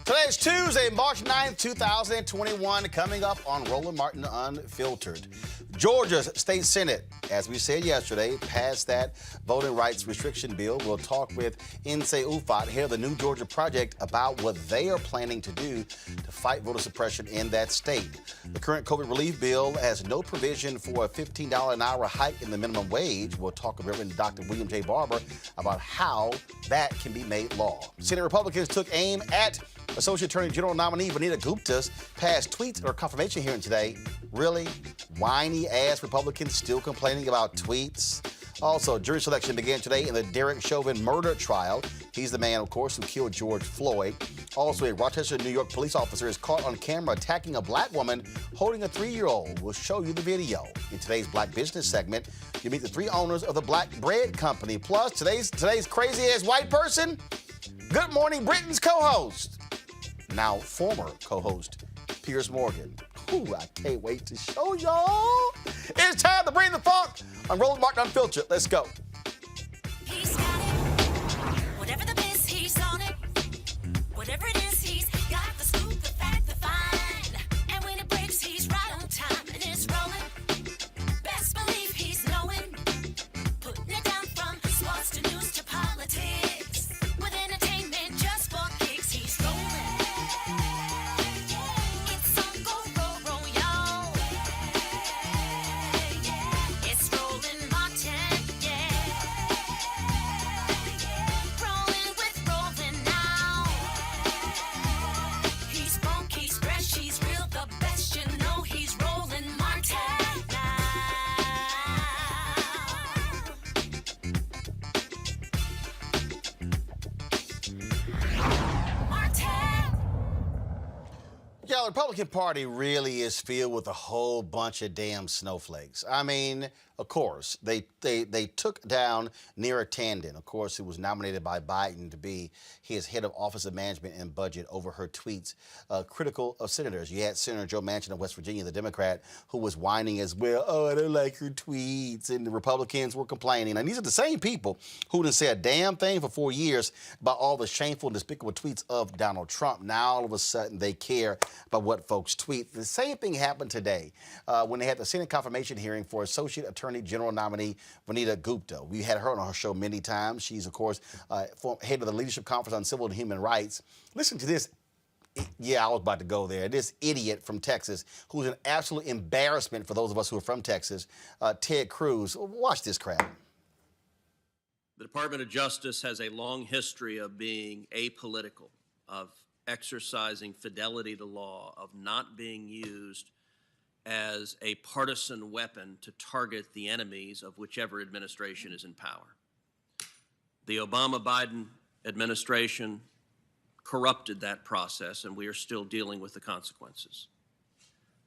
Today's Tuesday, March 9th, 2021, coming up on Roland Martin Unfiltered. Georgia's state senate, as we said yesterday, passed that voting rights restriction bill. We'll talk with CAWP, head of the New Georgia Project, about what they are planning to do to fight voter suppression in that state. The current COVID relief bill has no provision for a $15 an hour hike in the minimum wage. We'll talk with Reverend Dr. William J. Barber about how that can be made law. Senate Republicans took aim at Associate Attorney General nominee Vanita Gupta's past tweets at her confirmation hearing today. Really? Whiny-ass Republicans still complaining about tweets? Also, jury selection began today in the Derek Chauvin murder trial. He's the man, of course, who killed George Floyd. Also, a Rochester, New York police officer is caught on camera attacking a black woman holding a 3-year-old. We'll show you the video. In today's Black Business segment, you meet the 3 owners of the Black Bread Company. Plus, today's crazy-ass white person, Good Morning Britain's co-host, now former co-host, Piers Morgan. Ooh, I can't wait to show y'all. It's time to bring the funk on Roland Martin Unfiltered. Let's go. He's got it. Whatever the biz, he's on it. Whatever it is, he's got the scoop, the fact, the fine. And when it breaks, he's right on time and it's rolling. Best believe he's knowing. Putting it down from sports to news to politics. With entertainment just for kicks, he's rolling. It's on go, roll, y'all. It's Roland Martin, yeah. Rolling with Roland now. He's funky, he's fresh, he's real, the best, you know he's Roland Martin now. Martin. Yeah, the Republican Party really is filled with a whole bunch of damn snowflakes. I mean, of course, they took down Neera Tanden, of course, who was nominated by Biden to be his head of Office of Management and Budget, over her tweets critical of senators. You had Senator Joe Manchin of West Virginia, the Democrat, who was whining as well. Oh, I don't like her tweets. And the Republicans were complaining. And these are the same people who didn't say a damn thing for 4 years about all the shameful and despicable tweets of Donald Trump. Now, all of a sudden, they care about what folks tweet. The same thing happened today when they had the Senate confirmation hearing for Associate Attorney General nominee Vanita Gupta. We had her on our show many times. She's, of course, head of the Leadership Conference on Civil and Human Rights. Listen to this. Yeah, I was about to go there. This idiot from Texas, who's an absolute embarrassment for those of us who are from Texas, Ted Cruz. Watch this crap. The Department of Justice has a long history of being apolitical, of exercising fidelity to law, of not being used as a partisan weapon to target the enemies of whichever administration is in power. The Obama-Biden administration corrupted that process, and we are still dealing with the consequences.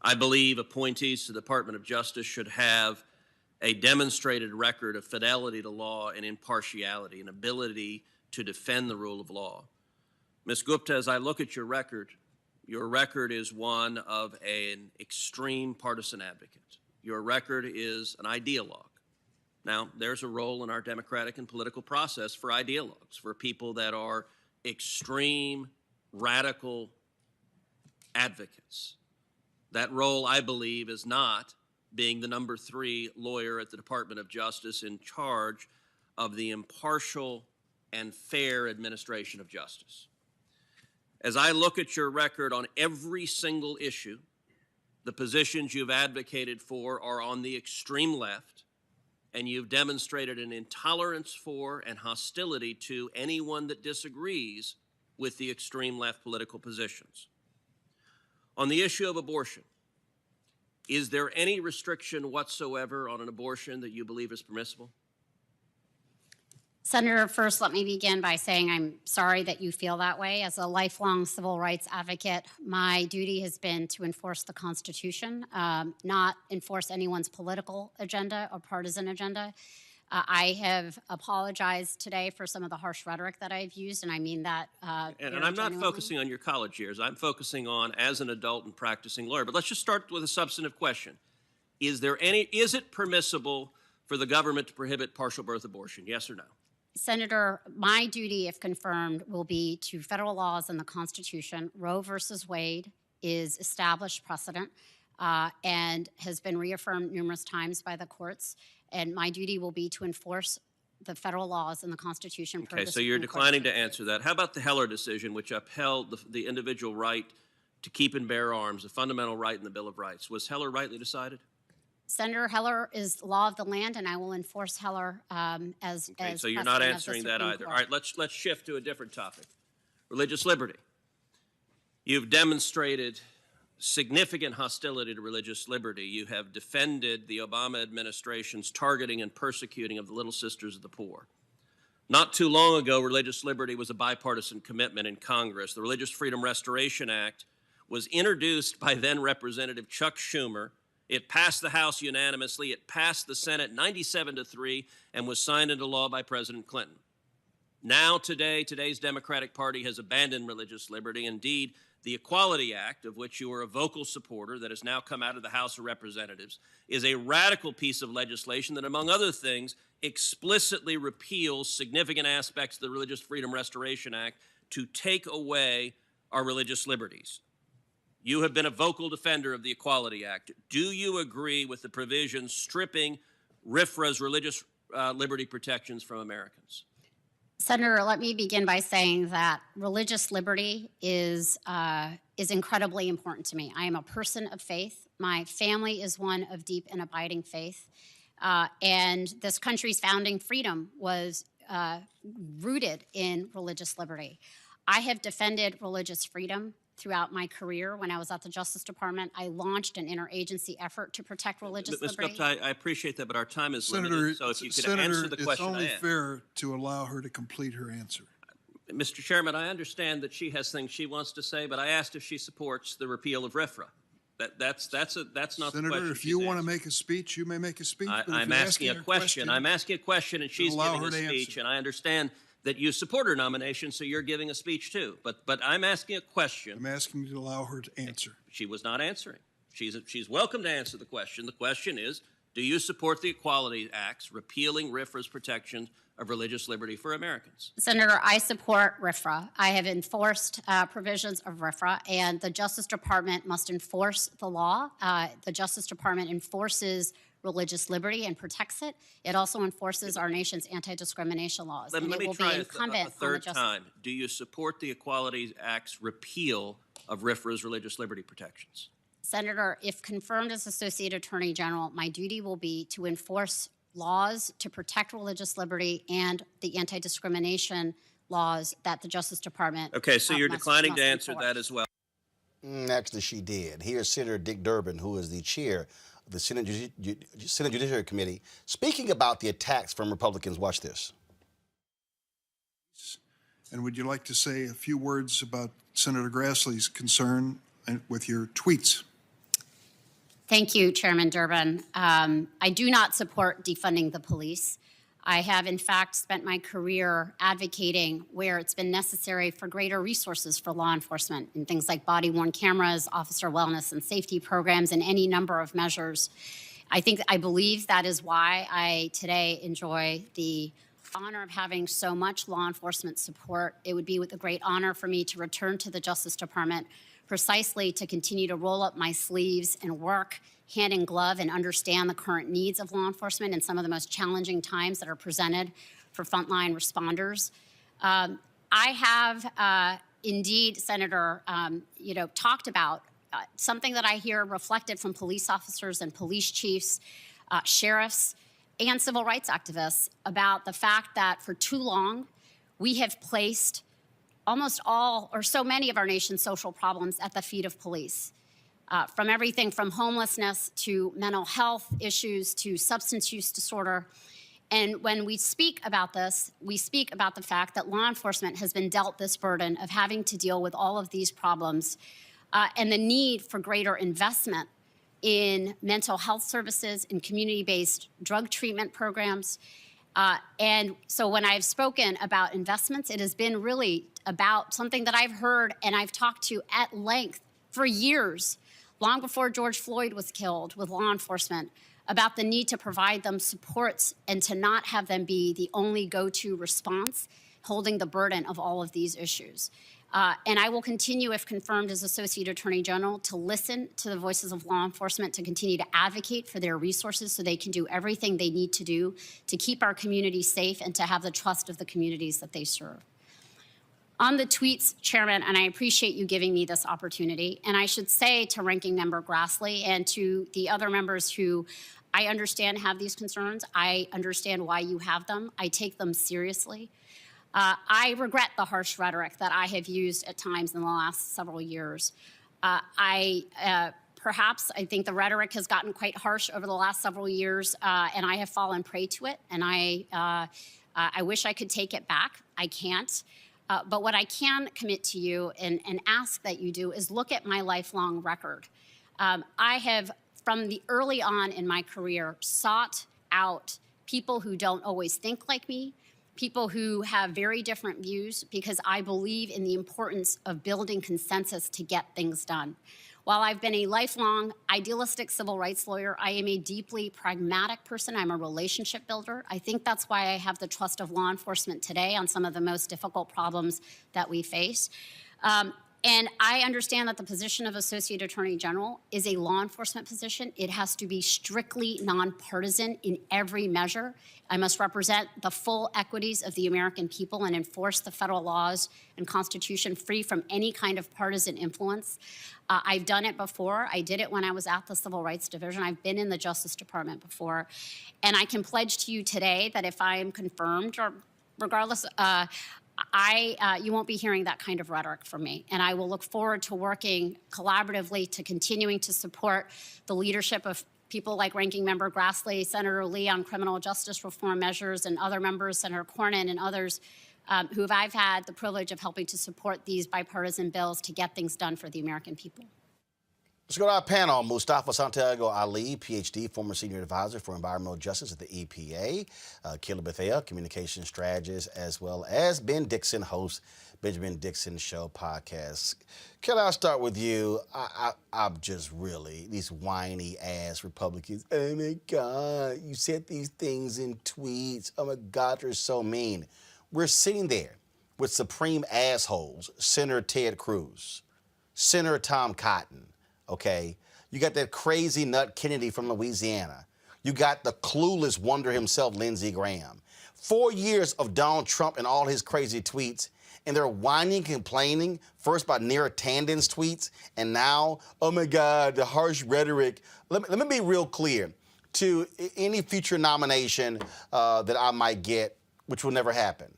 I believe appointees to the Department of Justice should have a demonstrated record of fidelity to law and impartiality, an ability to defend the rule of law. Ms. Gupta, as I look at your record is one of an extreme partisan advocate. Your record is an ideologue. Now, there's a role in our democratic and political process for ideologues, for people that are extreme, radical advocates. That role, I believe, is not being the number 3 lawyer at the Department of Justice in charge of the impartial and fair administration of justice. As I look at your record on every single issue, the positions you've advocated for are on the extreme left, and you've demonstrated an intolerance for and hostility to anyone that disagrees with the extreme left political positions. On the issue of abortion, is there any restriction whatsoever on an abortion that you believe is permissible? Senator, first, let me begin by saying I'm sorry that you feel that way. As a lifelong civil rights advocate, my duty has been to enforce the Constitution, not enforce anyone's political agenda or partisan agenda. I have apologized today for some of the harsh rhetoric that I've used, and I mean that and I'm not focusing on your college years. I'm focusing on as an adult and practicing lawyer. But let's just start with a substantive question. Is it permissible for the government to prohibit partial birth abortion? Yes or no? Senator, my duty, if confirmed, will be to federal laws and the Constitution. Roe versus Wade is established precedent and has been reaffirmed numerous times by the courts. And my duty will be to enforce the federal laws and the Constitution. Okay, so you're declining to answer that. How about the Heller decision, which upheld the individual right to keep and bear arms, a fundamental right in the Bill of Rights? Was Heller rightly decided? Senator, Heller is law of the land, and I will enforce Heller as so you're not answering that either. All right, let's shift to a different topic. Religious liberty. You've demonstrated significant hostility to religious liberty. You have defended the Obama administration's targeting and persecuting of the Little Sisters of the Poor. Not too long ago, religious liberty was a bipartisan commitment in Congress. The Religious Freedom Restoration Act was introduced by then Representative Chuck Schumer. It passed the House unanimously. It passed the Senate 97-3 and was signed into law by President Clinton. Now, today's Democratic Party has abandoned religious liberty. Indeed, the Equality Act, of which you are a vocal supporter, that has now come out of the House of Representatives, is a radical piece of legislation that, among other things, explicitly repeals significant aspects of the Religious Freedom Restoration Act to take away our religious liberties. You have been a vocal defender of the Equality Act. Do you agree with the provisions stripping RFRA's religious liberty protections from Americans? Senator, let me begin by saying that religious liberty is incredibly important to me. I am a person of faith. My family is one of deep and abiding faith. And this country's founding freedom was rooted in religious liberty. I have defended religious freedom throughout my career. When I was at the Justice Department, I launched an interagency effort to protect religious liberty. Ms. Gupta, I appreciate that, but our time is limited. So if you could answer the question Senator, it's only fair to allow her to complete her answer. Mr. Chairman, I understand that she has things she wants to say, but I asked if she supports the repeal of RFRA. That's not the question. Senator, if you want to make a speech, you may make a speech. I'm asking a question. I'm asking a question, and she's giving a speech, and I understand that you support her nomination, so you're giving a speech too. But I'm asking a question. I'm asking you to allow her to answer. She was not answering. She's welcome to answer the question. The question is, do you support the Equality Acts repealing RFRA's protection of religious liberty for Americans? Senator, I support RFRA. I have enforced provisions of RFRA, and the Justice Department must enforce the law. The Justice Department enforces religious liberty and protects it. It also enforces our nation's anti-discrimination laws. Let me try a third time. Do you support the Equality Act's repeal of RFRA's religious liberty protections? Senator, if confirmed as Associate Attorney General, my duty will be to enforce laws to protect religious liberty and the anti-discrimination laws that the Justice Department Okay, so you're declining to answer that as well. Actually, she did. Here's Senator Dick Durbin, who is the chair of the Senate Judiciary Committee, speaking about the attacks from Republicans. Watch this. And would you like to say a few words about Senator Grassley's concern with your tweets? Thank you, Chairman Durbin. I do not support defunding the police. I have, in fact, spent my career advocating where it's been necessary for greater resources for law enforcement in things like body-worn cameras, officer wellness and safety programs, and any number of measures. I believe that is why I today enjoy the honor of having so much law enforcement support. It would be with a great honor for me to return to the Justice Department precisely to continue to roll up my sleeves and work hand in glove and understand the current needs of law enforcement in some of the most challenging times that are presented for frontline responders. I have indeed, Senator, talked about something that I hear reflected from police officers and police chiefs, sheriffs, and civil rights activists about the fact that for too long we have placed almost all or so many of our nation's social problems at the feet of police. From everything from homelessness to mental health issues to substance use disorder. And when we speak about this, we speak about the fact that law enforcement has been dealt this burden of having to deal with all of these problems and the need for greater investment in mental health services, in community-based drug treatment programs. And so when I've spoken about investments, it has been really about something that I've heard and I've talked to at length for years, long before George Floyd was killed, with law enforcement about the need to provide them supports and to not have them be the only go-to response holding the burden of all of these issues. And I will continue, if confirmed as Associate Attorney General, to listen to the voices of law enforcement, to continue to advocate for their resources so they can do everything they need to do to keep our communities safe and to have the trust of the communities that they serve. On the tweets, Chairman, and I appreciate you giving me this opportunity, and I should say to Ranking Member Grassley and to the other members who I understand have these concerns, I understand why you have them. I take them seriously. I regret the harsh rhetoric that I have used at times in the last several years. Perhaps I think the rhetoric has gotten quite harsh over the last several years, and I have fallen prey to it, and I wish I could take it back. I can't. But what I can commit to you and ask that you do is look at my lifelong record. I have, from the early on in my career, sought out people who don't always think like me, people who have very different views, because I believe in the importance of building consensus to get things done. While I've been a lifelong idealistic civil rights lawyer, I am a deeply pragmatic person. I'm a relationship builder. I think that's why I have the trust of law enforcement today on some of the most difficult problems that we face. And I understand that the position of Associate Attorney General is a law enforcement position. It has to be strictly nonpartisan in every measure. I must represent the full equities of the American people and enforce the federal laws and Constitution free from any kind of partisan influence. I've done it before. I did it when I was at the Civil Rights Division. I've been in the Justice Department before. And I can pledge to you today that if I am confirmed, or regardless, you won't be hearing that kind of rhetoric from me. And I will look forward to working collaboratively to continuing to support the leadership of people like Ranking Member Grassley, Senator Lee on criminal justice reform measures, and other members, Senator Cornyn and others, who I've had the privilege of helping to support these bipartisan bills to get things done for the American people. Let's go to our panel. Mustafa Santiago Ali, PhD, former senior advisor for environmental justice at the EPA. Kayla Bethea, communication strategist, as well as Ben Dixon, host Benjamin Dixon Show podcast. Kayla, I'll start with you. I'm just really, these whiny ass Republicans. Oh my God, you said these things in tweets. Oh my God, they're so mean. We're sitting there with supreme assholes, Senator Ted Cruz, Senator Tom Cotton. Okay, you got that crazy nut Kennedy from Louisiana. You got the clueless wonder himself, Lindsey Graham. 4 years of Donald Trump and all his crazy tweets, and they're whining, complaining, first about Neera Tanden's tweets, and now, oh my God, the harsh rhetoric. Let me be real clear. To any future nomination that I might get, which will never happen,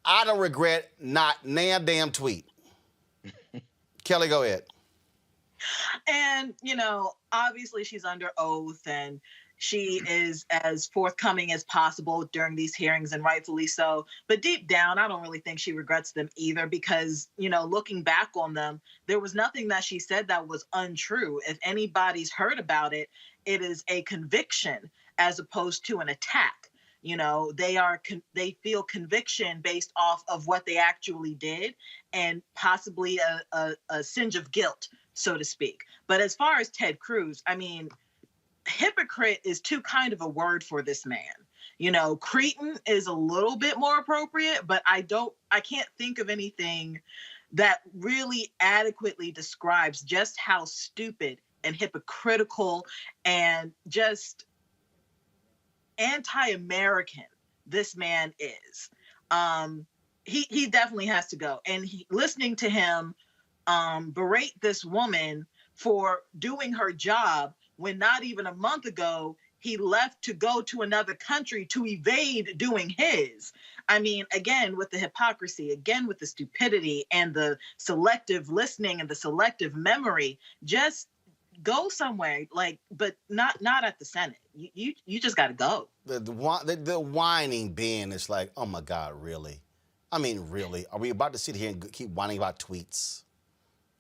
I don't regret not damn tweet. Kelly, go ahead. And, you know, obviously she's under oath and she is as forthcoming as possible during these hearings, and rightfully so. But deep down, I don't really think she regrets them either, because, you know, looking back on them, there was nothing that she said that was untrue. If anybody's heard about it, it is a conviction as opposed to an attack. You know, they feel conviction based off of what they actually did, and possibly a singe of guilt, so to speak. But as far as Ted Cruz, I mean, hypocrite is too kind of a word for this man. You know, cretin is a little bit more appropriate, but I can't think of anything that really adequately describes just how stupid and hypocritical and just anti-American this man is. He definitely has to go. And listening to him berate this woman for doing her job when not even a month ago he left to go to another country to evade doing his. I mean, again, with the hypocrisy, again, with the stupidity and the selective listening and the selective memory, just go somewhere, but not at the Senate. You just got to go. The whining Ben is like, oh my God, really? I mean, really? Are we about to sit here and keep whining about tweets?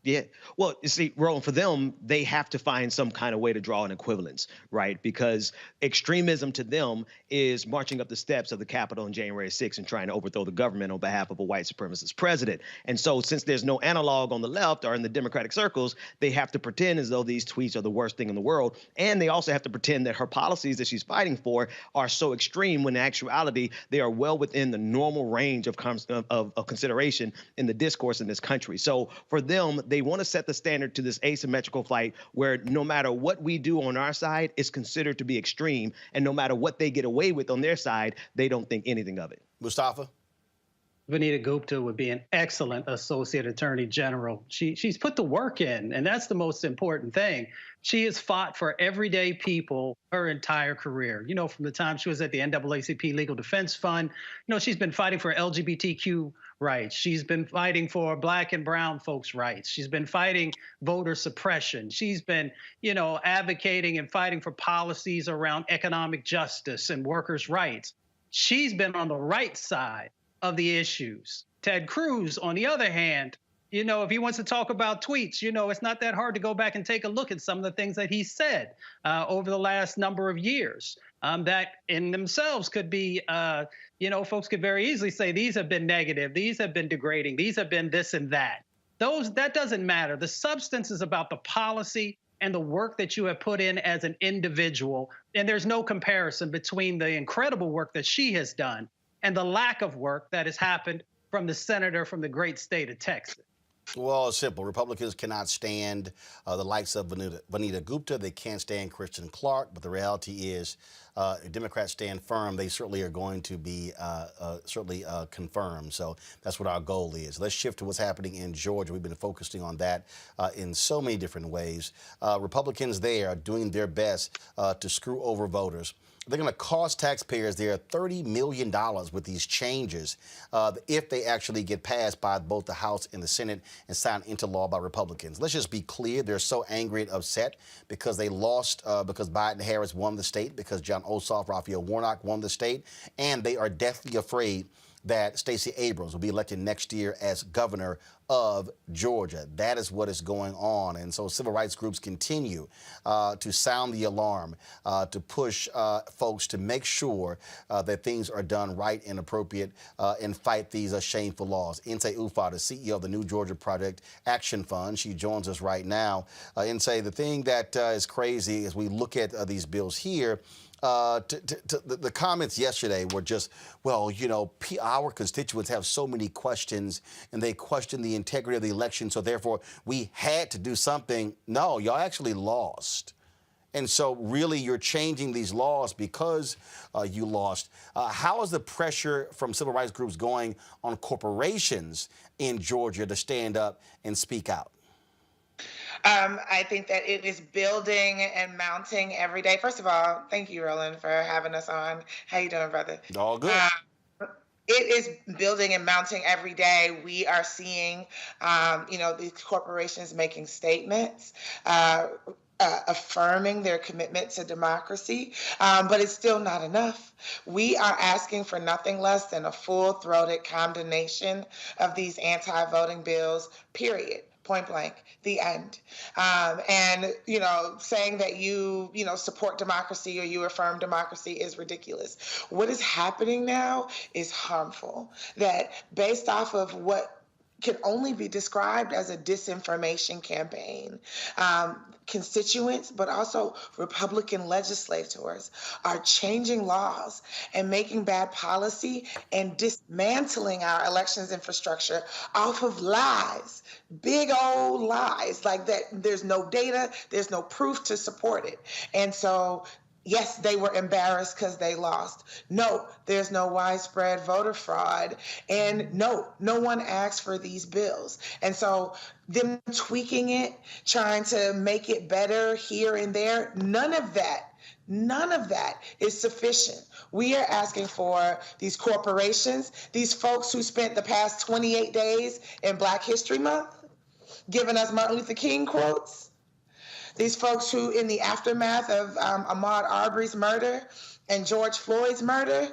Yeah. Well, you see, Roland, for them, they have to find some kind of way to draw an equivalence, right? Because extremism to them is marching up the steps of the Capitol on January 6th and trying to overthrow the government on behalf of a white supremacist president. And so since there's no analog on the left or in the Democratic circles, they have to pretend as though these tweets are the worst thing in the world. And they also have to pretend that her policies that she's fighting for are so extreme when in actuality, they are well within the normal range of consideration in the discourse in this country. So for them, they want to set the standard to this asymmetrical fight where no matter what we do on our side is considered to be extreme, and no matter what they get away with on their side, they don't think anything of it. Mustafa? Vanita Gupta would be an excellent associate attorney general. She's put the work in, and that's the most important thing. She has fought for everyday people her entire career. You know, from the time she was at the NAACP Legal Defense Fund, you know, she's been fighting for LGBTQ rights. She's been fighting for Black and brown folks' rights. She's been fighting voter suppression. She's been, you know, advocating and fighting for policies around economic justice and workers' rights. She's been on the right side of the issues. Ted Cruz, on the other hand, you know, if he wants to talk about tweets, you know, it's not that hard to go back and take a look at some of the things that he said over the last number of years that in themselves could be, you know, folks could very easily say these have been negative, these have been degrading, these have been this and that. That doesn't matter. The substance is about the policy and the work that you have put in as an individual. And there's no comparison between the incredible work that she has done and the lack of work that has happened from the senator from the great state of Texas. Well, it's simple. Republicans cannot stand the likes of Vanita Gupta. They can't stand Christian Clark. But the reality is, Democrats stand firm. They certainly are going to be confirmed. So that's what our goal is. Let's shift to what's happening in Georgia. We've been focusing on that in so many different ways. Republicans there are doing their best to screw over voters. They're going to cost taxpayers there $30 million with these changes if they actually get passed by both the House and the Senate and signed into law by Republicans. Let's just be clear. They're so angry and upset because they lost, because Biden-Harris won the state, because John Ossoff, Raphael Warnock won the state, and they are deathly afraid that Stacey Abrams will be elected next year as governor of Georgia. That is what is going on. And so civil rights groups continue to sound the alarm, to push folks to make sure that things are done right and appropriate and fight these shameful laws. Inse Ufa, the CEO of the New Georgia Project Action Fund, she joins us right now. Inse, the thing that is crazy as we look at these bills here, the comments yesterday were just, well, you know, our constituents have so many questions and they question the integrity of the election, so therefore we had to do something. No, y'all actually lost. And so really you're changing these laws because you lost. How is the pressure from civil rights groups going on corporations in Georgia to stand up and speak out? I think that it is building and mounting every day. First of all, thank you, Roland, for having us on. How you doing, brother? All good. It is building and mounting every day. We are seeing, you know, these corporations making statements, affirming their commitment to democracy, but it's still not enough. We are asking for nothing less than a full-throated condemnation of these anti-voting bills, period. Point blank, the end. And, you know, saying that you support democracy or you affirm democracy is ridiculous. What is happening now is harmful, that based off of what can only be described as a disinformation campaign, constituents, but also Republican legislators are changing laws and making bad policy and dismantling our elections infrastructure off of lies, big old lies like that. There's no data, there's no proof to support it. And so yes, they were embarrassed because they lost. No, there's no widespread voter fraud. And no one asked for these bills. And so them tweaking it, trying to make it better here and there, none of that is sufficient. We are asking for these corporations, these folks who spent the past 28 days in Black History Month, giving us Martin Luther King quotes, these folks who, in the aftermath of Ahmaud Arbery's murder and George Floyd's murder,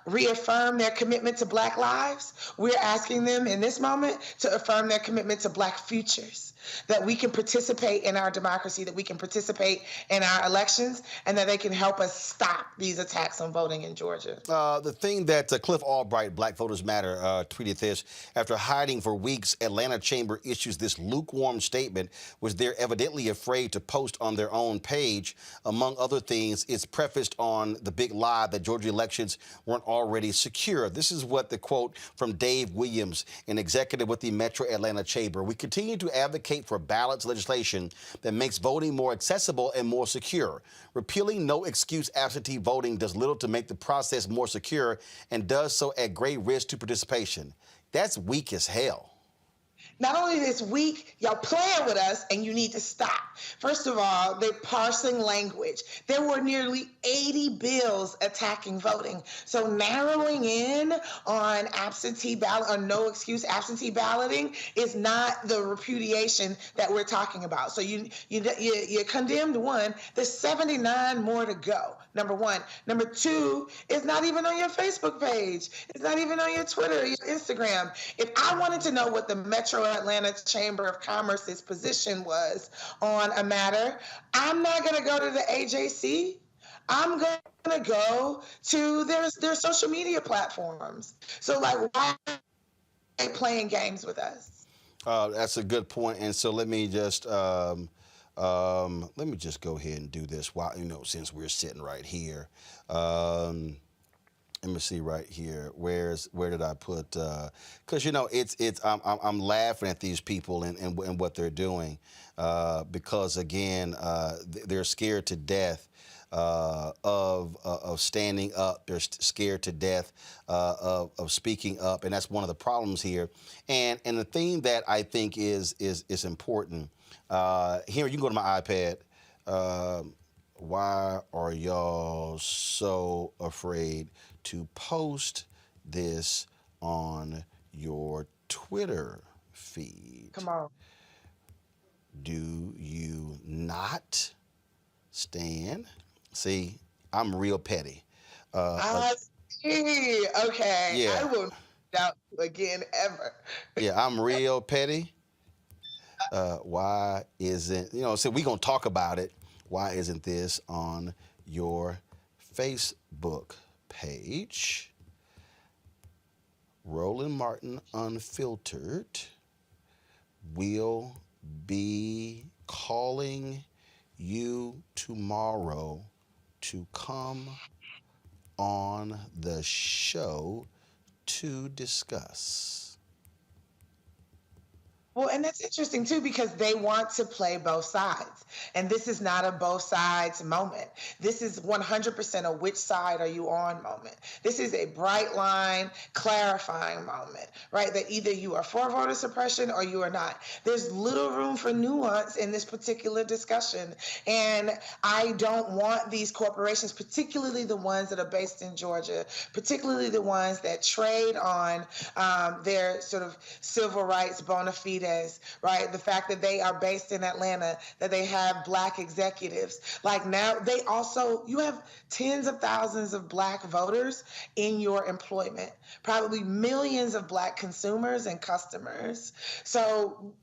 reaffirm their commitment to Black lives. We're asking them in this moment to affirm their commitment to Black futures. that we can participate in our democracy, that we can participate in our elections, and that they can help us stop these attacks on voting in Georgia. The thing that Cliff Albright, Black Voters Matter, tweeted this: after hiding for weeks, Atlanta Chamber issues this lukewarm statement, which they're evidently afraid to post on their own page. Among other things, it's prefaced on the big lie that Georgia elections weren't already secure. This is what the quote from Dave Williams, an executive with the Metro Atlanta Chamber: we continue to advocate for balanced legislation that makes voting more accessible and more secure. Repealing no-excuse absentee voting does little to make the process more secure and does so at great risk to participation. That's weak as hell. Not only this week, y'all playing with us, and you need to stop. First of all, they're parsing language. There were nearly 80 bills attacking voting. So narrowing in on absentee ballot or no excuse absentee balloting is not the repudiation that we're talking about. So you condemned one. There's 79 more to go. Number one. Number two, it's not even on your Facebook page. It's not even on your Twitter, your Instagram. If I wanted to know what the Metro Atlanta Chamber of Commerce's position was on a matter, I'm not going to go to the AJC. I'm going to go to their social media platforms. So, like, why are they playing games with us? That's a good point. And so let me just go ahead and do this while, since we're sitting right here. Let me see right here. Where did I put? Because I'm laughing at these people and what they're doing because again they're scared to death of standing up. They're scared to death of speaking up, and that's one of the problems here. And the thing that I think is important. Here, you can go to my iPad. Why are y'all so afraid to post this on your Twitter feed? Come on. Do you not stand? See, I'm real petty. I see. Okay. Yeah. I will doubt you again ever. Yeah, I'm real petty. Why isn't, so we're going to talk about it. Why isn't this on your Facebook page? Roland Martin Unfiltered will be calling you tomorrow to come on the show to discuss. Well, and that's interesting, too, because they want to play both sides. And this is not a both sides moment. This is 100% a which side are you on moment. This is a bright line, clarifying moment, right? That either you are for voter suppression or you are not. There's little room for nuance in this particular discussion. And I don't want these corporations, particularly the ones that are based in Georgia, particularly the ones that trade on their sort of civil rights bona fides, right? The fact that they are based in Atlanta, that they have Black executives. Like now, you have tens of thousands of Black voters in your employment, probably millions of Black consumers and customers. So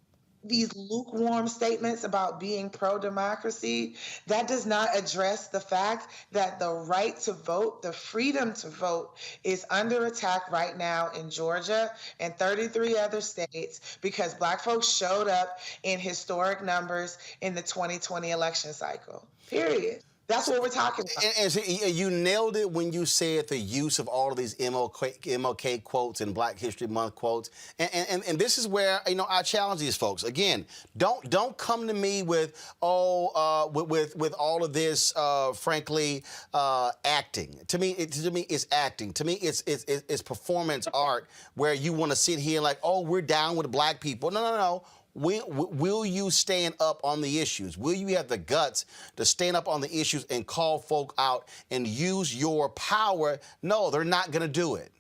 these lukewarm statements about being pro-democracy, that does not address the fact that the right to vote, the freedom to vote, is under attack right now in Georgia and 33 other states because Black folks showed up in historic numbers in the 2020 election cycle, period. That's what we're talking about. And so you nailed it when you said the use of all of these MLK quotes and Black History Month quotes. And this is where I challenge these folks. Again, don't come to me with with all of this frankly acting. To me it's acting. To me it's performance art where you want to sit here like, oh, we're down with Black people. No. Will you stand up on the issues? Will you have the guts to stand up on the issues and call folk out and use your power? No, they're not going to do it.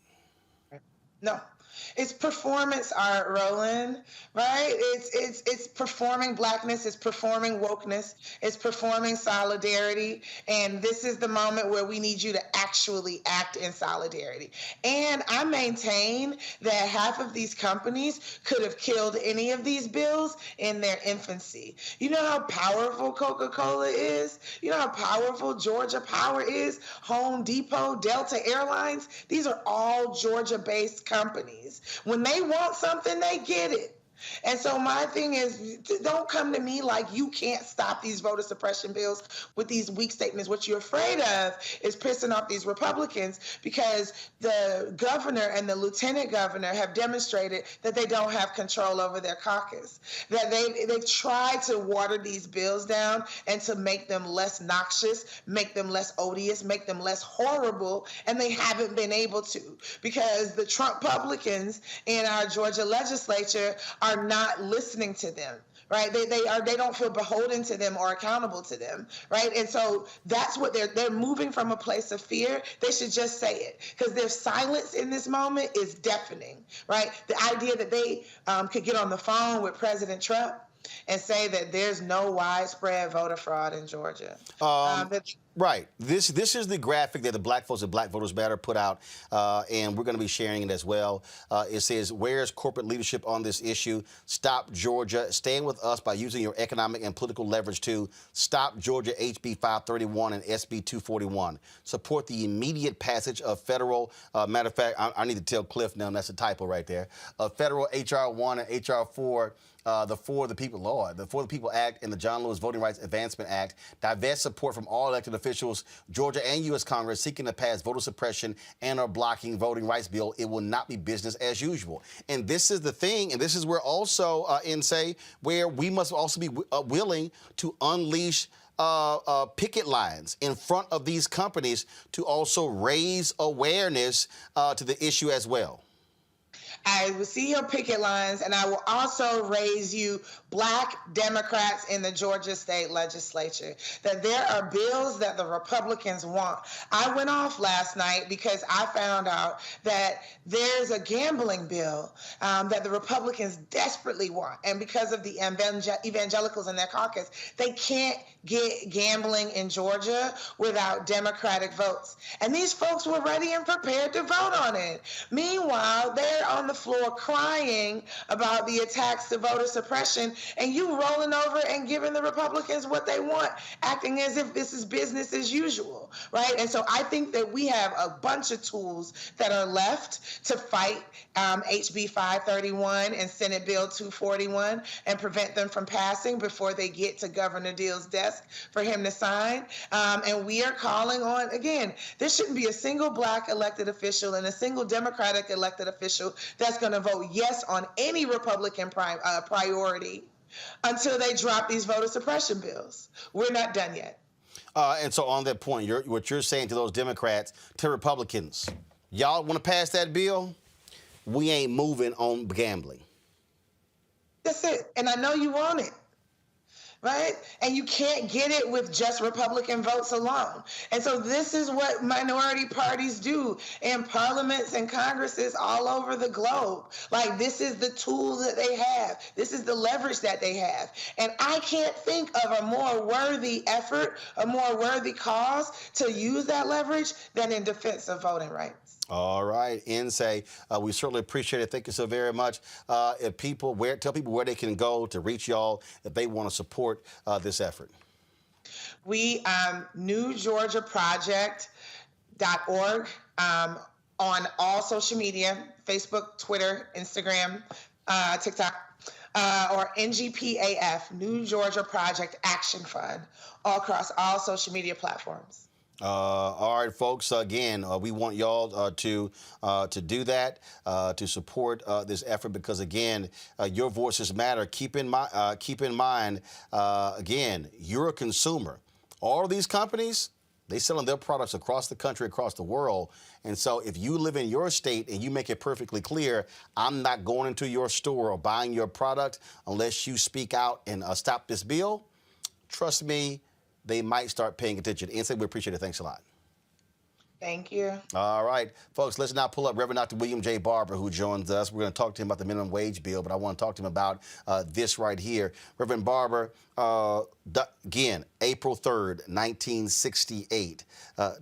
No. It's performance art, Roland, right? It's performing blackness, it's performing wokeness, it's performing solidarity, and this is the moment where we need you to actually act in solidarity. And I maintain that half of these companies could have killed any of these bills in their infancy. You know how powerful Coca-Cola is? You know how powerful Georgia Power is? Home Depot, Delta Airlines, these are all Georgia-based companies. When they want something, they get it. And so my thing is, don't come to me like you can't stop these voter suppression bills with these weak statements. What you're afraid of is pissing off these Republicans, because the governor and the lieutenant governor have demonstrated that they don't have control over their caucus, that they've tried to water these bills down and to make them less noxious, make them less odious, make them less horrible, and they haven't been able to, because the Trump Republicans in our Georgia legislature are not listening to them, right? They don't feel beholden to them or accountable to them, right? And so that's what they're moving from a place of fear. They should just say it, because their silence in this moment is deafening, right? The idea that they could get on the phone with President Trump and say that there's no widespread voter fraud in Georgia. Right. This is the graphic that the Black folks at Black Voters Matter put out, and we're going to be sharing it as well. It says, where's corporate leadership on this issue? Stop Georgia. Stand with us by using your economic and political leverage to stop Georgia HB 531 and SB 241. Support the immediate passage of federal, matter of fact, I need to tell Cliff now, that's a typo right there, federal HR 1 and HR 4, the For the People law, the For the People Act and the John Lewis Voting Rights Advancement Act, divest support from all elected officials, Georgia and U.S. Congress seeking to pass voter suppression and or blocking voting rights bill. It will not be business as usual. And this is the thing, and this is where also, where we must also be willing to unleash picket lines in front of these companies to also raise awareness to the issue as well. I will see your picket lines, and I will also raise you Black Democrats in the Georgia state legislature, that there are bills that the Republicans want. I went off last night because I found out that there's a gambling bill that the Republicans desperately want. And because of the evangelicals in their caucus, they can't get gambling in Georgia without Democratic votes. And these folks were ready and prepared to vote on it. Meanwhile, they're on the floor crying about the attacks to voter suppression, and you rolling over and giving the Republicans what they want, acting as if this is business as usual, right? And so I think that we have a bunch of tools that are left to fight HB 531 and Senate Bill 241 and prevent them from passing before they get to Governor Deal's desk for him to sign. And we are calling on, again, there shouldn't be a single Black elected official and a single Democratic elected official that's going to vote yes on any Republican priority until they drop these voter suppression bills. We're not done yet. And so on that point, what you're saying to those Democrats, to Republicans, y'all want to pass that bill? We ain't moving on gambling. That's it. And I know you want it. Right? And you can't get it with just Republican votes alone. And so this is what minority parties do in parliaments and congresses all over the globe. Like, this is the tool that they have. This is the leverage that they have. And I can't think of a more worthy effort, a more worthy cause to use that leverage than in defense of voting rights. All right, Nsé, we certainly appreciate it. Thank you so very much. Tell people where they can go to reach y'all if they want to support this effort. We, newgeorgiaproject.org, on all social media, Facebook, Twitter, Instagram, TikTok, or NGPAF, New Georgia Project Action Fund, all across all social media platforms. All right, folks. Again, we want y'all to do that, to support this effort, because again, your voices matter. Keep in mind, again, you're a consumer. All of these companies, they selling their products across the country, across the world. And so if you live in your state and you make it perfectly clear, I'm not going into your store or buying your product unless you speak out and stop this bill, trust me, they might start paying attention. Nsé, we appreciate it. Thanks a lot. Thank you. All right, folks, let's now pull up Reverend Dr. William J. Barber, who joins us. We're going to talk to him about the minimum wage bill, but I want to talk to him about this right here. Reverend Barber, again, April 3rd, 1968,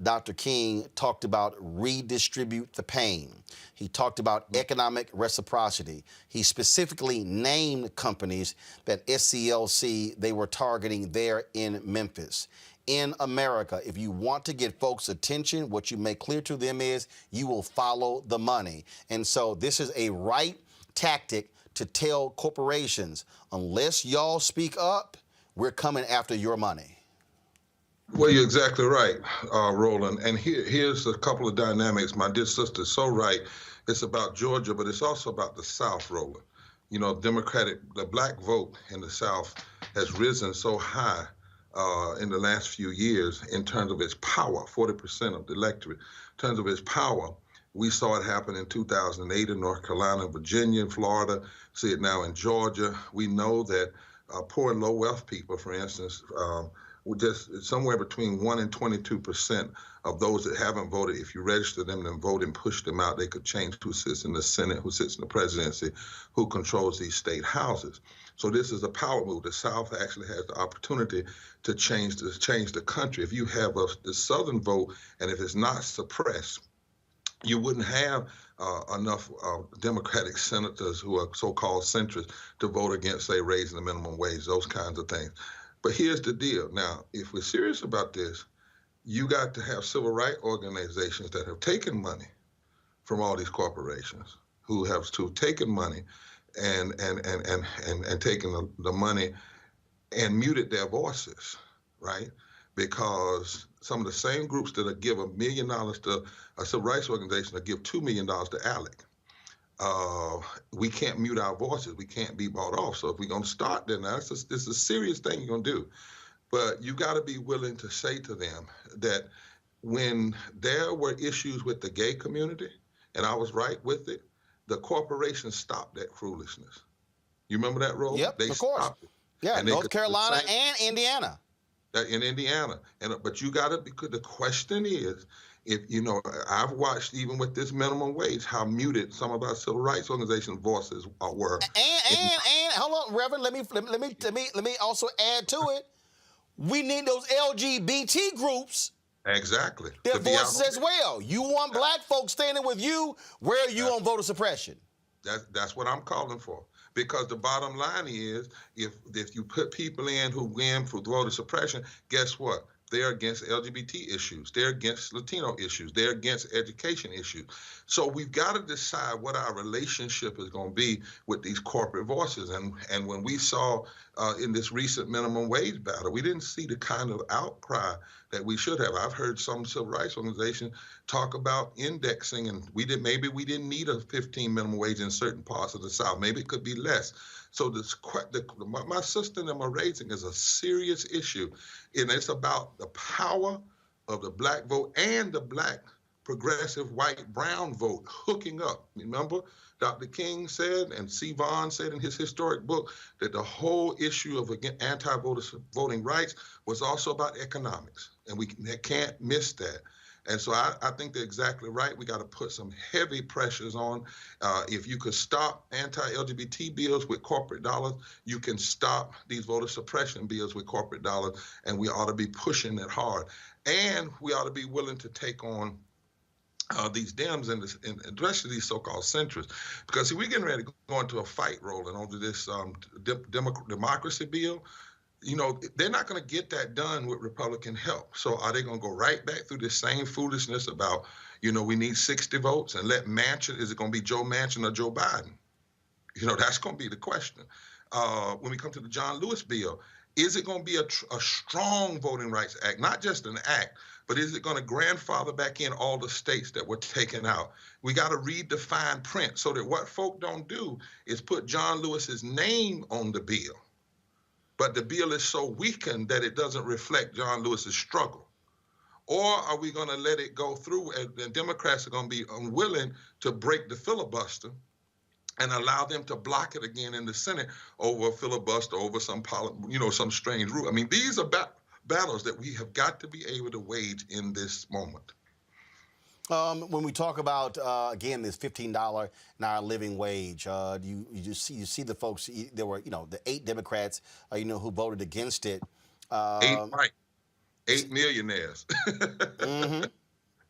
Dr. King talked about redistribute the pain. He talked about economic reciprocity. He specifically named companies that SCLC they were targeting there in Memphis. In America, if you want to get folks' attention, what you make clear to them is you will follow the money. And so this is a right tactic to tell corporations, unless y'all speak up, we're coming after your money. Well, you're exactly right, Roland. And here's a couple of dynamics. My dear sister's so right. It's about Georgia, but it's also about the South, Roland. You know, the black vote in the South has risen so high in the last few years in terms of its power, 40% of the electorate. In terms of its power, we saw it happen in 2008 in North Carolina, Virginia, and Florida. See it now in Georgia. We know that poor and low wealth people, for instance, just somewhere between 1 and 22% of those that haven't voted, if you register them and vote and push them out, they could change who sits in the Senate, who sits in the presidency, who controls these state houses. So this is a power move. The South actually has the opportunity to change the country. If you have the Southern vote, and if it's not suppressed, you wouldn't have enough Democratic senators who are so-called centrists to vote against, say, raising the minimum wage, those kinds of things. But here's the deal. Now, if we're serious about this, you got to have civil rights organizations that have taken money from all these corporations, who have taken money and taken the money and muted their voices, right? Because some of the same groups that have give $1 million to a civil rights organization that give $2 million to ALEC. We can't mute our voices. We can't be bought off. So if we're going to start there, now this is a serious thing you're going to do. But you got to be willing to say to them that when there were issues with the gay community, and I was right with it, the corporations stopped that foolishness. You remember that, Roland? Yep, they of course. Stopped it. Yeah, and North Carolina and Indiana. In Indiana. But you got to, because the question is, if you know, I've watched even with this minimum wage how muted some of our civil rights organization voices were. And hold on, Reverend, let me also add to it. We need those LGBT groups. Exactly. Their voices as well. You want black folks standing with you. Where are you on voter suppression? That's what I'm calling for. Because the bottom line is, if you put people in who win for voter suppression, guess what? They're against LGBT issues. They're against Latino issues. They're against education issues. So we've got to decide what our relationship is going to be with these corporate voices. And when we saw in this recent minimum wage battle, we didn't see the kind of outcry that we should have. I've heard some civil rights organizations talk about indexing, and maybe we didn't need a 15 minimum wage in certain parts of the South. Maybe it could be less. So my sister and them are raising is a serious issue, and it's about the power of the black vote and the black progressive white brown vote hooking up. Remember, Dr. King said, and C. Vaughn said in his historic book, that the whole issue of anti-voting rights was also about economics, and we can't miss that. And so I think they're exactly right. We got to put some heavy pressures on. If you could stop anti-LGBT bills with corporate dollars, you can stop these voter suppression bills with corporate dollars, and we ought to be pushing it hard. And we ought to be willing to take on these Dems and especially these so-called centrists. Because see, we're getting ready to go into a fight, Roland, over this democracy bill. You know, they're not going to get that done with Republican help. So are they going to go right back through this same foolishness about, you know, we need 60 votes and let Manchin, is it going to be Joe Manchin or Joe Biden? You know, that's going to be the question. When we come to the John Lewis bill, is it going to be a strong voting rights act, not just an act, but is it going to grandfather back in all the states that were taken out? We got to read the fine print so that what folk don't do is put John Lewis's name on the bill. But the bill is so weakened that it doesn't reflect John Lewis's struggle. Or are we going to let it go through, and the Democrats are going to be unwilling to break the filibuster and allow them to block it again in the Senate over a filibuster, over some strange rule. I mean, these are battles that we have got to be able to wage in this moment. When we talk about again this $15 an hour living wage, you see the folks. There were the 8 Democrats who voted against it. 8 right, 8 millionaires. Mm-hmm.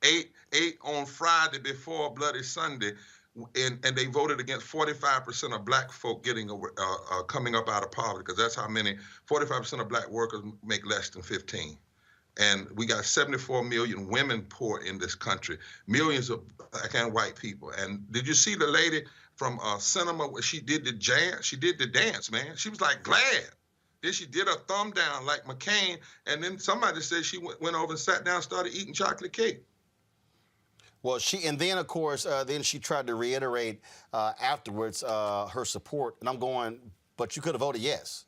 eight on Friday before Bloody Sunday, and they voted against 45% of black folk getting coming up out of poverty, because that's how many 45% of black workers make less than 15. And we got 74 million women poor in this country, millions of black and white people. And did you see the lady from cinema where she did the dance? She did the dance, man. She was like glad. Then she did a thumb down like McCain. And then somebody said she went over and sat down and started eating chocolate cake. Well, and then of course, then she tried to reiterate afterwards her support. And I'm going, but you could have voted yes.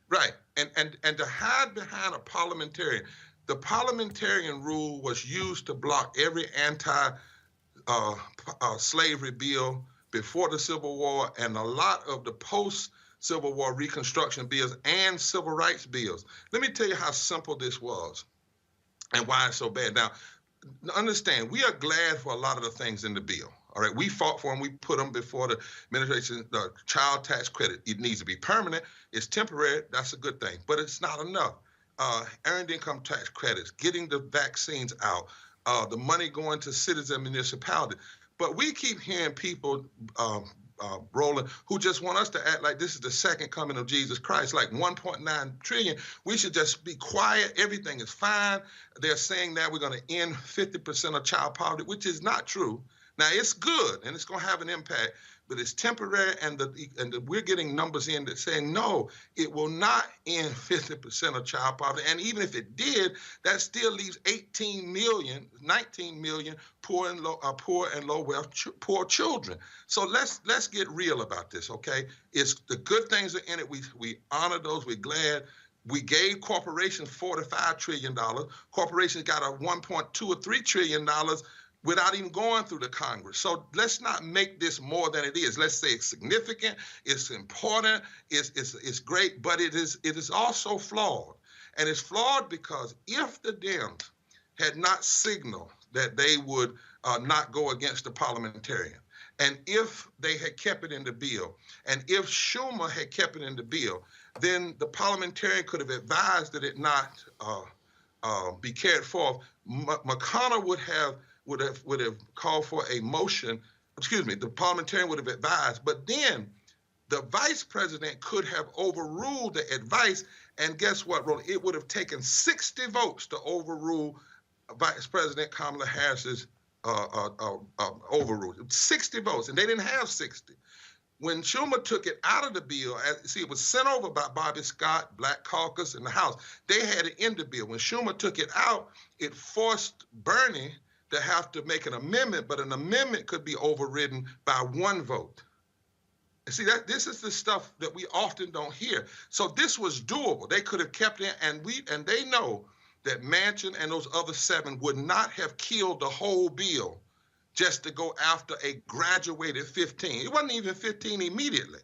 Right. And to hide behind a parliamentarian. The parliamentarian rule was used to block every anti-slavery bill before the Civil War and a lot of the post-Civil War Reconstruction bills and civil rights bills. Let me tell you how simple this was and why it's so bad. Now, understand, we are glad for a lot of the things in the bill. All right, we fought for them. We put them before the administration. The child tax credit, it needs to be permanent. It's temporary. That's a good thing, but it's not enough. Earned income tax credits, getting the vaccines out, the money going to cities and municipalities. But we keep hearing people, Roland, who just want us to act like this is the second coming of Jesus Christ, like 1.9 trillion. We should just be quiet. Everything is fine. They're saying that we're going to end 50% of child poverty, which is not true. Now, it's good, and it's going to have an impact, but it's temporary, and we're getting numbers in that saying, no, it will not end 50% of child poverty. And even if it did, that still leaves 19 million poor and low wealth poor children. So let's get real about this, okay? It's the good things are in it. We honor those. We're glad. We gave corporations $45 trillion. Corporations got a $1.2 or $3 trillion without even going through the Congress. So let's not make this more than it is. Let's say it's significant, it's important, it's great, but it is also flawed. And it's flawed because if the Dems had not signaled that they would not go against the parliamentarian, and if they had kept it in the bill, and if Schumer had kept it in the bill, then the parliamentarian could have advised that it not be carried forth. McConnell would have called for a motion, the parliamentarian would have advised, but then the vice president could have overruled the advice, and guess what, Roland? It would have taken 60 votes to overrule Vice President Kamala Harris's overrule. 60 votes, and they didn't have 60. When Schumer took it out of the bill, it was sent over by Bobby Scott, Black Caucus, and the House. They had it in the bill. When Schumer took it out, it forced Bernie to have to make an amendment, but an amendment could be overridden by one vote. See, this is the stuff that we often don't hear. So this was doable. They could have kept it, and they know that Manchin and those other 7 would not have killed the whole bill just to go after a graduated 15. It wasn't even 15 immediately.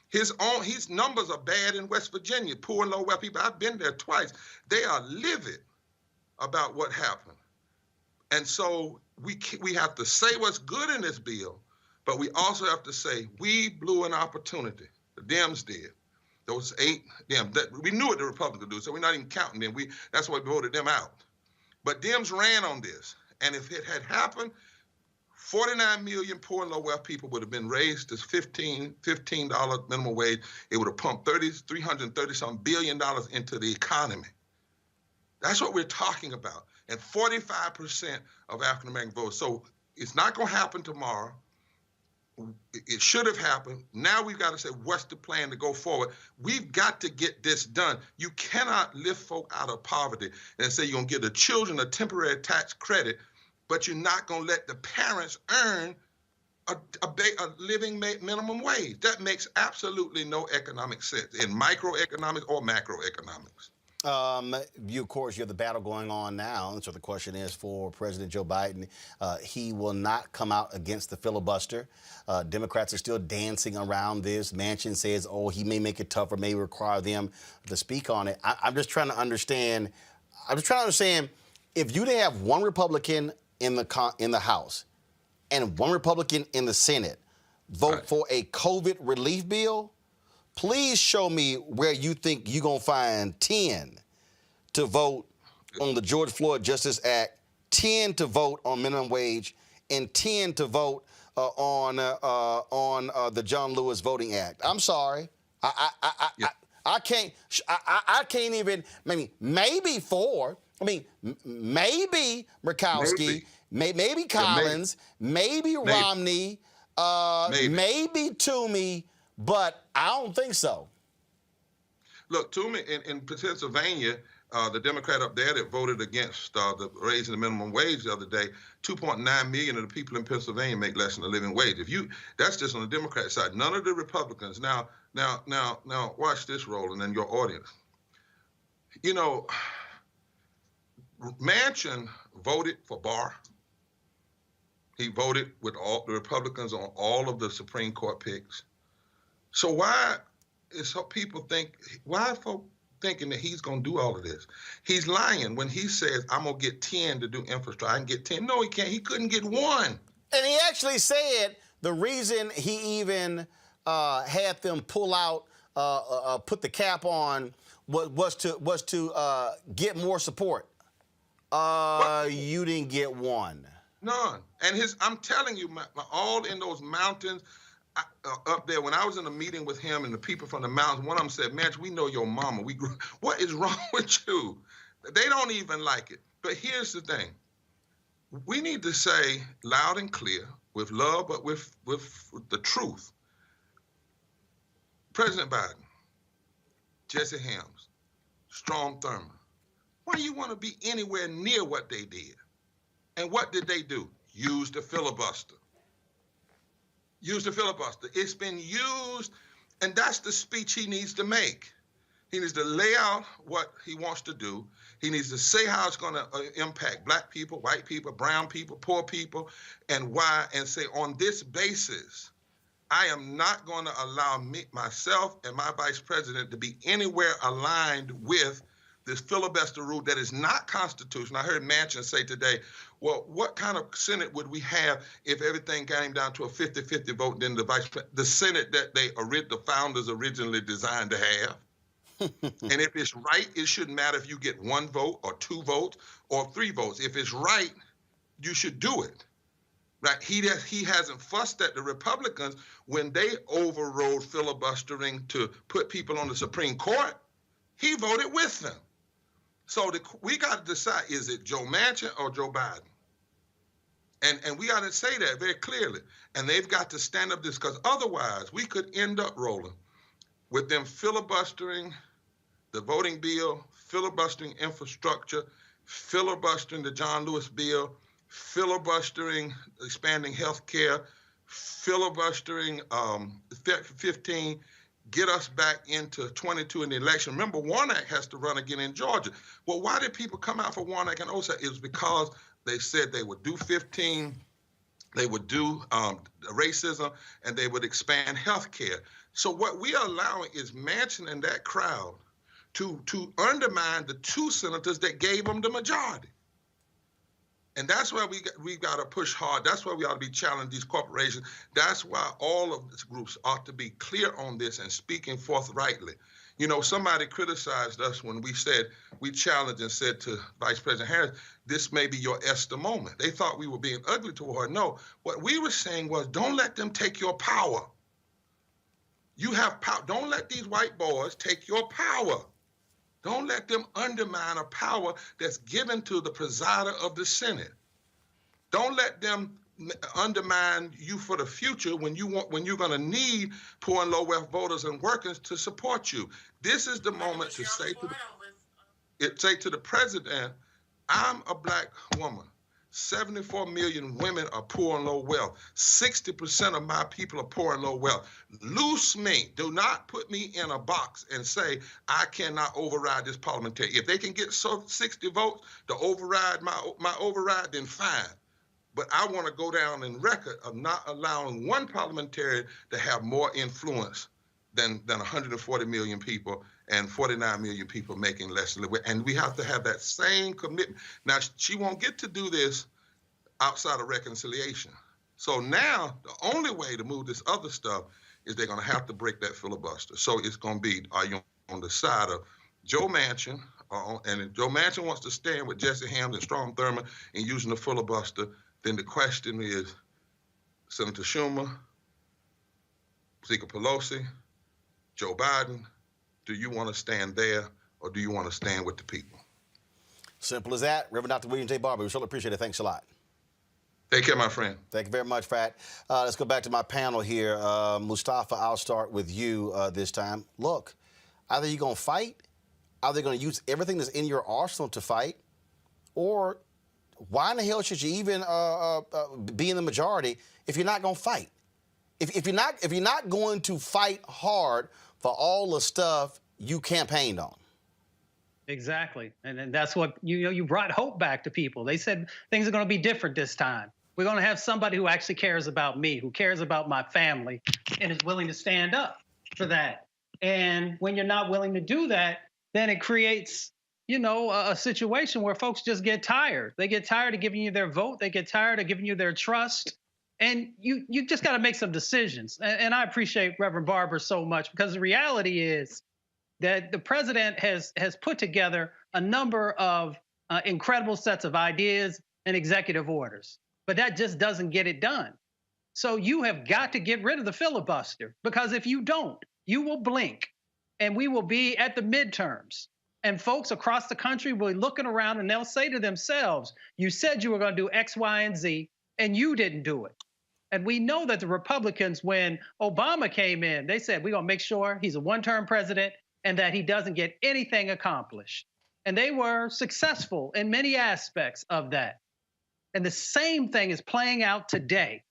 His numbers are bad in West Virginia. Poor and low wealth people. I've been there twice. They are livid about what happened. And so we have to say what's good in this bill, but we also have to say we blew an opportunity. The Dems did. Those 8 Dems. We knew what the Republicans would do, so we're not even counting them. That's why we voted them out. But Dems ran on this. And if it had happened, 49 million poor and low wealth people would have been raised to $15 minimum wage. It would have pumped $330-some billion into the economy. That's what we're talking about. And 45% of African-American voters. So it's not going to happen tomorrow. It should have happened. Now we've got to say, what's the plan to go forward? We've got to get this done. You cannot lift folk out of poverty and say you're going to give the children a temporary tax credit, but you're not going to let the parents earn a living minimum wage. That makes absolutely no economic sense in microeconomics or macroeconomics. Of course, you have the battle going on now. And so the question is for President Joe Biden. He will not come out against the filibuster. Democrats are still dancing around this. Manchin says, he may make it tougher, may require them to speak on it. I'm just trying to understand. If you didn't have one Republican in the House and 1 Republican in the Senate vote for a COVID relief bill, please show me where you think you're going to find 10 to vote on the George Floyd Justice Act, 10 to vote on minimum wage, and 10 to vote on the John Lewis Voting Act. I'm sorry. I can't even, maybe 4. I mean, maybe Murkowski, maybe Collins, maybe Romney, maybe Toomey, but I don't think so. Look, Toomey in Pennsylvania, the Democrat up there that voted against the raising the minimum wage the other day, 2.9 million of the people in Pennsylvania make less than a living wage. That's just on the Democrat side. None of the Republicans. Now, watch this, Roland, and your audience. You know, Manchin voted for Barr. He voted with all the Republicans on all of the Supreme Court picks. So why is people thinking that he's going to do all of this? He's lying when he says, I'm going to get 10 to do infrastructure. I can get 10. No, he can't. He couldn't get 1. And he actually said the reason he even had them pull out, put the cap on, was to get more support. You didn't get 1. None. And I'm telling you, all in those mountains up there, when I was in a meeting with him and the people from the mountains, one of them said, man, we know your mama. What is wrong with you? They don't even like it. But here's the thing. We need to say loud and clear, with love, but with the truth. President Biden, Jesse Helms, Strom Thurmond, why do you want to be anywhere near what they did? And what did they do? Use the filibuster. Use the filibuster. It's been used, and that's the speech he needs to make. He needs to lay out what he wants to do. He needs to say how it's going to impact black people, white people, brown people, poor people, and why, and say, on this basis, I am not going to allow myself and my vice president to be anywhere aligned with this filibuster rule that is not constitutional. I heard Manchin say today, well, what kind of Senate would we have if everything came down to a 50-50 vote, then the Senate that the founders originally designed to have? And if it's right, it shouldn't matter if you get 1 vote or 2 votes or 3 votes. If it's right, you should do it. Right? He hasn't fussed at the Republicans when they overrode filibustering to put people on the Supreme Court. He voted with them. So we got to decide, is it Joe Manchin or Joe Biden? And we got to say that very clearly. And they've got to stand up this, because otherwise we could end up, Roland, with them filibustering the voting bill, filibustering infrastructure, filibustering the John Lewis bill, filibustering expanding health care, filibustering 15, get us back into 22 in the election. Remember, Warnock has to run again in Georgia. Well, why did people come out for Warnock and Osage? It was because they said they would do 15, they would do racism, and they would expand health care. So what we are allowing is Manchin and that crowd to undermine the 2 senators that gave them the majority. And that's why we've got to push hard. That's why we ought to be challenging these corporations. That's why all of these groups ought to be clear on this and speaking forthrightly. You know, somebody criticized us when we challenged and said to Vice President Harris, this may be your Esther moment. They thought we were being ugly toward her. No, what we were saying was, don't let them take your power. You have power. Don't let these white boys take your power. Don't let them undermine a power that's given to the presider of the Senate. Don't let them undermine you for the future when you're going to need poor and low wealth voters and workers to support you. This is the moment to say to the president, I'm a black woman. 74 million women are poor and low wealth. 60% of my people are poor and low wealth. Loose me. Do not put me in a box and say I cannot override this parliamentary. If they can get 60 votes to override my override, then fine. But I want to go down in record of not allowing one parliamentarian to have more influence than 140 million people and 49 million people making less than. And we have to have that same commitment. Now, she won't get to do this outside of reconciliation. So now the only way to move this other stuff is they're going to have to break that filibuster. So it's going to be, are you on the side of Joe Manchin, and if Joe Manchin wants to stand with Jesse Helms and Strom Thurmond and using the filibuster, then the question is, Senator Schumer, Speaker Pelosi, Joe Biden, do you want to stand there or do you want to stand with the people? Simple as that. Reverend Dr. William J. Barber, we certainly appreciate it. Thanks a lot. Take care, my friend. Thank you very much, Frat. Let's go back to my panel here. Mustafa, I'll start with you this time. Look, either you're going to fight, either you're going to use everything that's in your arsenal to fight, or why in the hell should you even be in the majority if you're not going to fight? If you're not going to fight hard for all the stuff you campaigned on. Exactly. And that's what, you brought hope back to people. They said things are going to be different this time. We're going to have somebody who actually cares about me, who cares about my family, and is willing to stand up for that. And when you're not willing to do that, then it creates, a situation where folks just get tired. They get tired of giving you their vote. They get tired of giving you their trust. And you just got to make some decisions. And I appreciate Reverend Barber so much, because the reality is that the president has put together a number of incredible sets of ideas and executive orders, but that just doesn't get it done. So you have got to get rid of the filibuster, because if you don't, you will blink and we will be at the midterms. And folks across the country will be looking around and they'll say to themselves, you said you were going to do X, Y, and Z, and you didn't do it. And we know that the Republicans, when Obama came in, they said, we're going to make sure he's a one-term president and that he doesn't get anything accomplished. And they were successful in many aspects of that. And the same thing is playing out today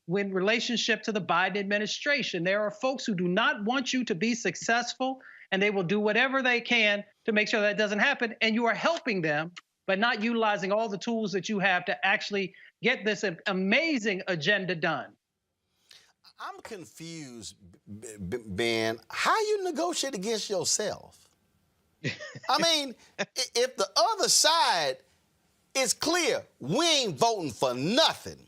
in relationship to the Biden administration. There are folks who do not want you to be successful, and they will do whatever they can to make sure that doesn't happen. And you are helping them, but not utilizing all the tools that you have to actually get this amazing agenda done. I'm confused, Ben. How you negotiate against yourself? I mean, if the other side is clear, we ain't voting for nothing,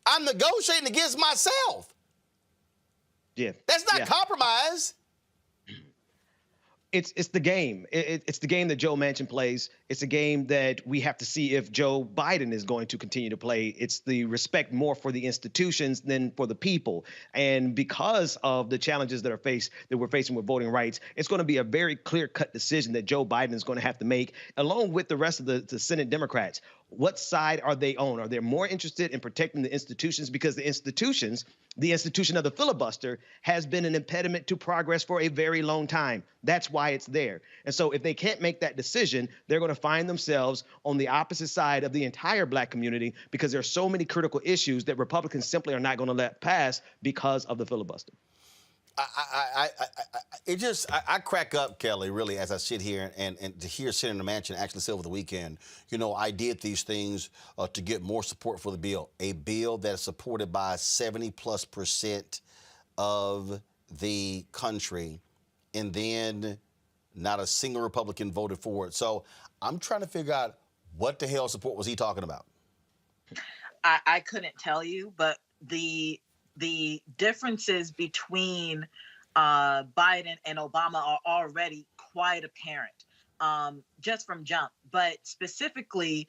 I'm negotiating against myself. Yeah. That's not compromise. It's the game. It's the game that Joe Manchin plays. It's a game that we have to see if Joe Biden is going to continue to play. It's the respect more for the institutions than for the people. And because of the challenges that we're facing with voting rights, it's going to be a very clear-cut decision that Joe Biden is going to have to make, along with the rest of the Senate Democrats. What side are they on? Are they more interested in protecting the institutions? Because the institution of the filibuster has been an impediment to progress for a very long time. That's why it's there. And so if they can't make that decision, they're going to find themselves on the opposite side of the entire black community, because there are so many critical issues that Republicans simply are not going to let pass because of the filibuster. I crack up, Kelly, really, as I sit here and to hear Senator Manchin actually say over the weekend, I did these things to get more support for the bill, a bill that is supported by 70+% of the country, and then not a single Republican voted for it. So I'm trying to figure out what the hell support was he talking about? I couldn't tell you, but the differences between Biden and Obama are already quite apparent, just from jump. But specifically,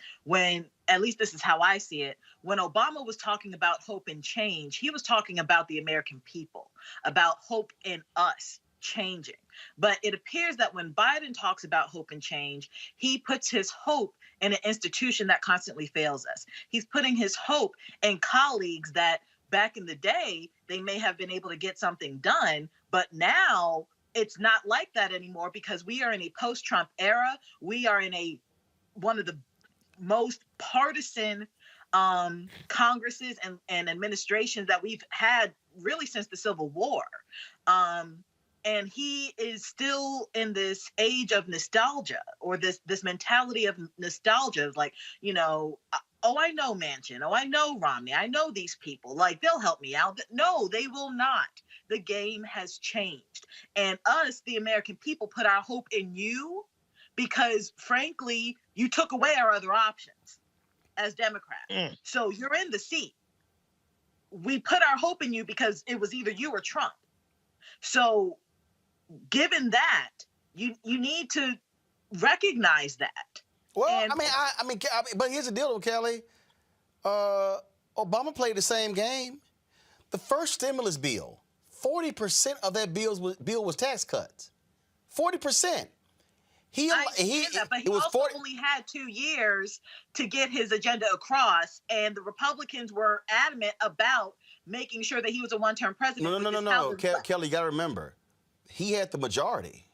at least this is how I see it, when Obama was talking about hope and change, he was talking about the American people, about hope in us changing. But it appears that when Biden talks about hope and change, he puts his hope in an institution that constantly fails us. He's putting his hope in colleagues that back in the day, they may have been able to get something done, but now it's not like that anymore, because we are in a post-Trump era. We are in one of the most partisan Congresses and administrations that we've had really since the Civil War. And he is still in this age of nostalgia, or this mentality of nostalgia, like, oh, I know Manchin. Oh, I know Romney. I know these people. Like, they'll help me out. No, they will not. The game has changed. And us, the American people, put our hope in you because, frankly, you took away our other options. as Democrat. So you're in the seat. We put our hope in you because it was either you or Trump. So given that, you need to recognize that. Well, And- I mean, but here's the deal, though, Kelly. Obama played the same game. The first stimulus bill, 40% of that bill was tax cuts. 40%. I understand that, but he also only had 2 years to get his agenda across, and the Republicans were adamant about making sure that he was a one-term president. No. Kelly, you got to remember, he had the majority.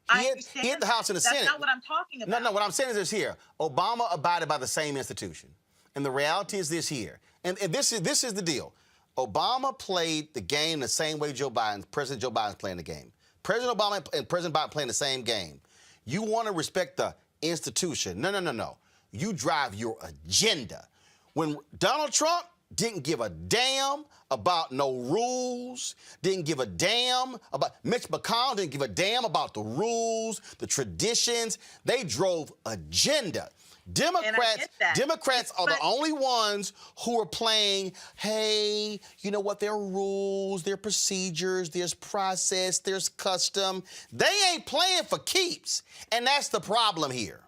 I understand. He had the House and the Senate. That's not what I'm talking about. No, what I'm saying is this here. Obama abided by the same institution. And the reality is this here. And this is the deal. Obama played the game the same way President Joe Biden's playing the game. President Obama and President Biden playing the same game. You want to respect the institution. No. You drive your agenda. When Donald Trump didn't give a damn about no rules, didn't give a damn about Mitch McConnell, didn't give a damn about the rules, the traditions. They drove agenda. Democrats are the only ones who are playing, hey, you know what, there are rules, there are procedures, there's process, there's custom. They ain't playing for keeps, and that's the problem here.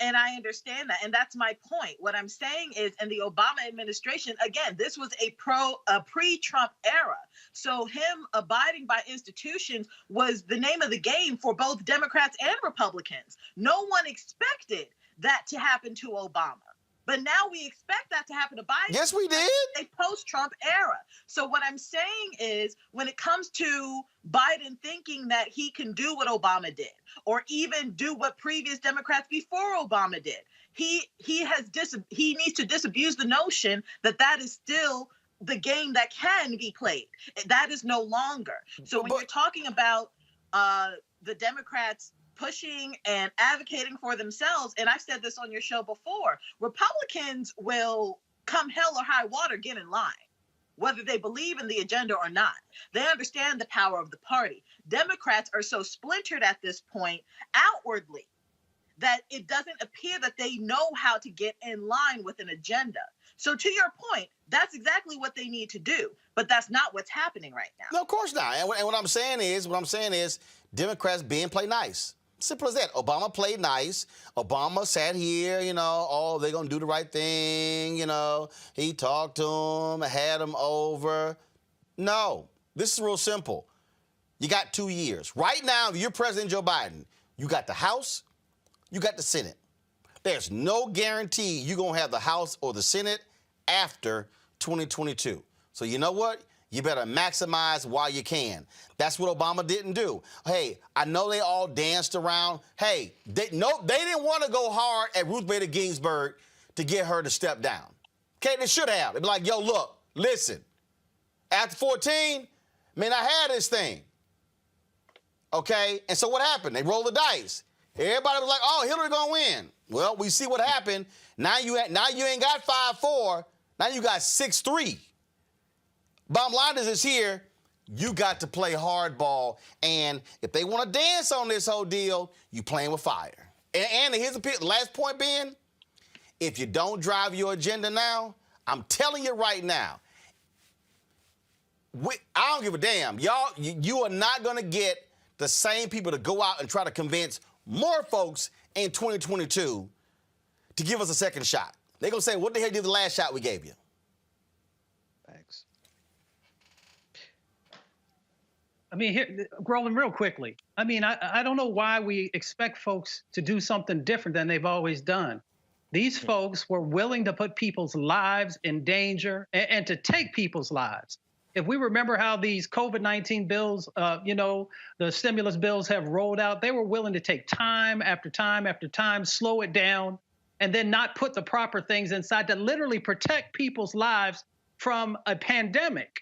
And I understand that, and that's my point. What I'm saying is, in the Obama administration, again, this was a pre-Trump era. So him abiding by institutions was the name of the game for both Democrats and Republicans. No one expected that to happen to Obama. But now we expect that to happen to Biden. Yes, we did. A post-Trump era. So what I'm saying is, when it comes to Biden thinking that he can do what Obama did, or even do what previous Democrats before Obama did, he needs to disabuse the notion that that is still the game that can be played. That is no longer. So when you're talking about the Democrats pushing and advocating for themselves, and I've said this on your show before, Republicans will, come hell or high water, get in line, whether they believe in the agenda or not. They understand the power of the party. Democrats are so splintered at this point outwardly that it doesn't appear that they know how to get in line with an agenda. So to your point, that's exactly what they need to do, but that's not what's happening right now. No, of course not. And what I'm saying is, Democrats play nice. Simple as that. Obama played nice. Obama sat here, they're going to do the right thing, He talked to them, had them over. No, this is real simple. You got 2 years. Right now, if you're President Joe Biden, you got the House, you got the Senate. There's no guarantee you're going to have the House or the Senate after 2022. So you know what? You better maximize while you can. That's what Obama didn't do. Hey, I know they all danced around. Hey, they didn't want to go hard at Ruth Bader Ginsburg to get her to step down. Okay, they should have. They'd be like, yo, look, listen. After 14, man, I had this thing. Okay, and so what happened? They rolled the dice. Everybody was like, oh, Hillary gonna win. Well, we see what happened. Now you ain't got 5-4. Now you got 6-3. Bottom line is here, you got to play hardball. And if they want to dance on this whole deal, you playing with fire. And here's the last point being, if you don't drive your agenda now, I'm telling you right now, I don't give a damn. Y'all, you are not going to get the same people to go out and try to convince more folks in 2022 to give us a second shot. They're going to say, what the hell did the last shot we gave you? Thanks. I mean, here, Roland, real quickly. I mean, I don't know why we expect folks to do something different than they've always done. These folks were willing to put people's lives in danger and to take people's lives. If we remember how these COVID-19 bills, the stimulus bills have rolled out, they were willing to take time after time after time, slow it down, and then not put the proper things inside to literally protect people's lives from a pandemic.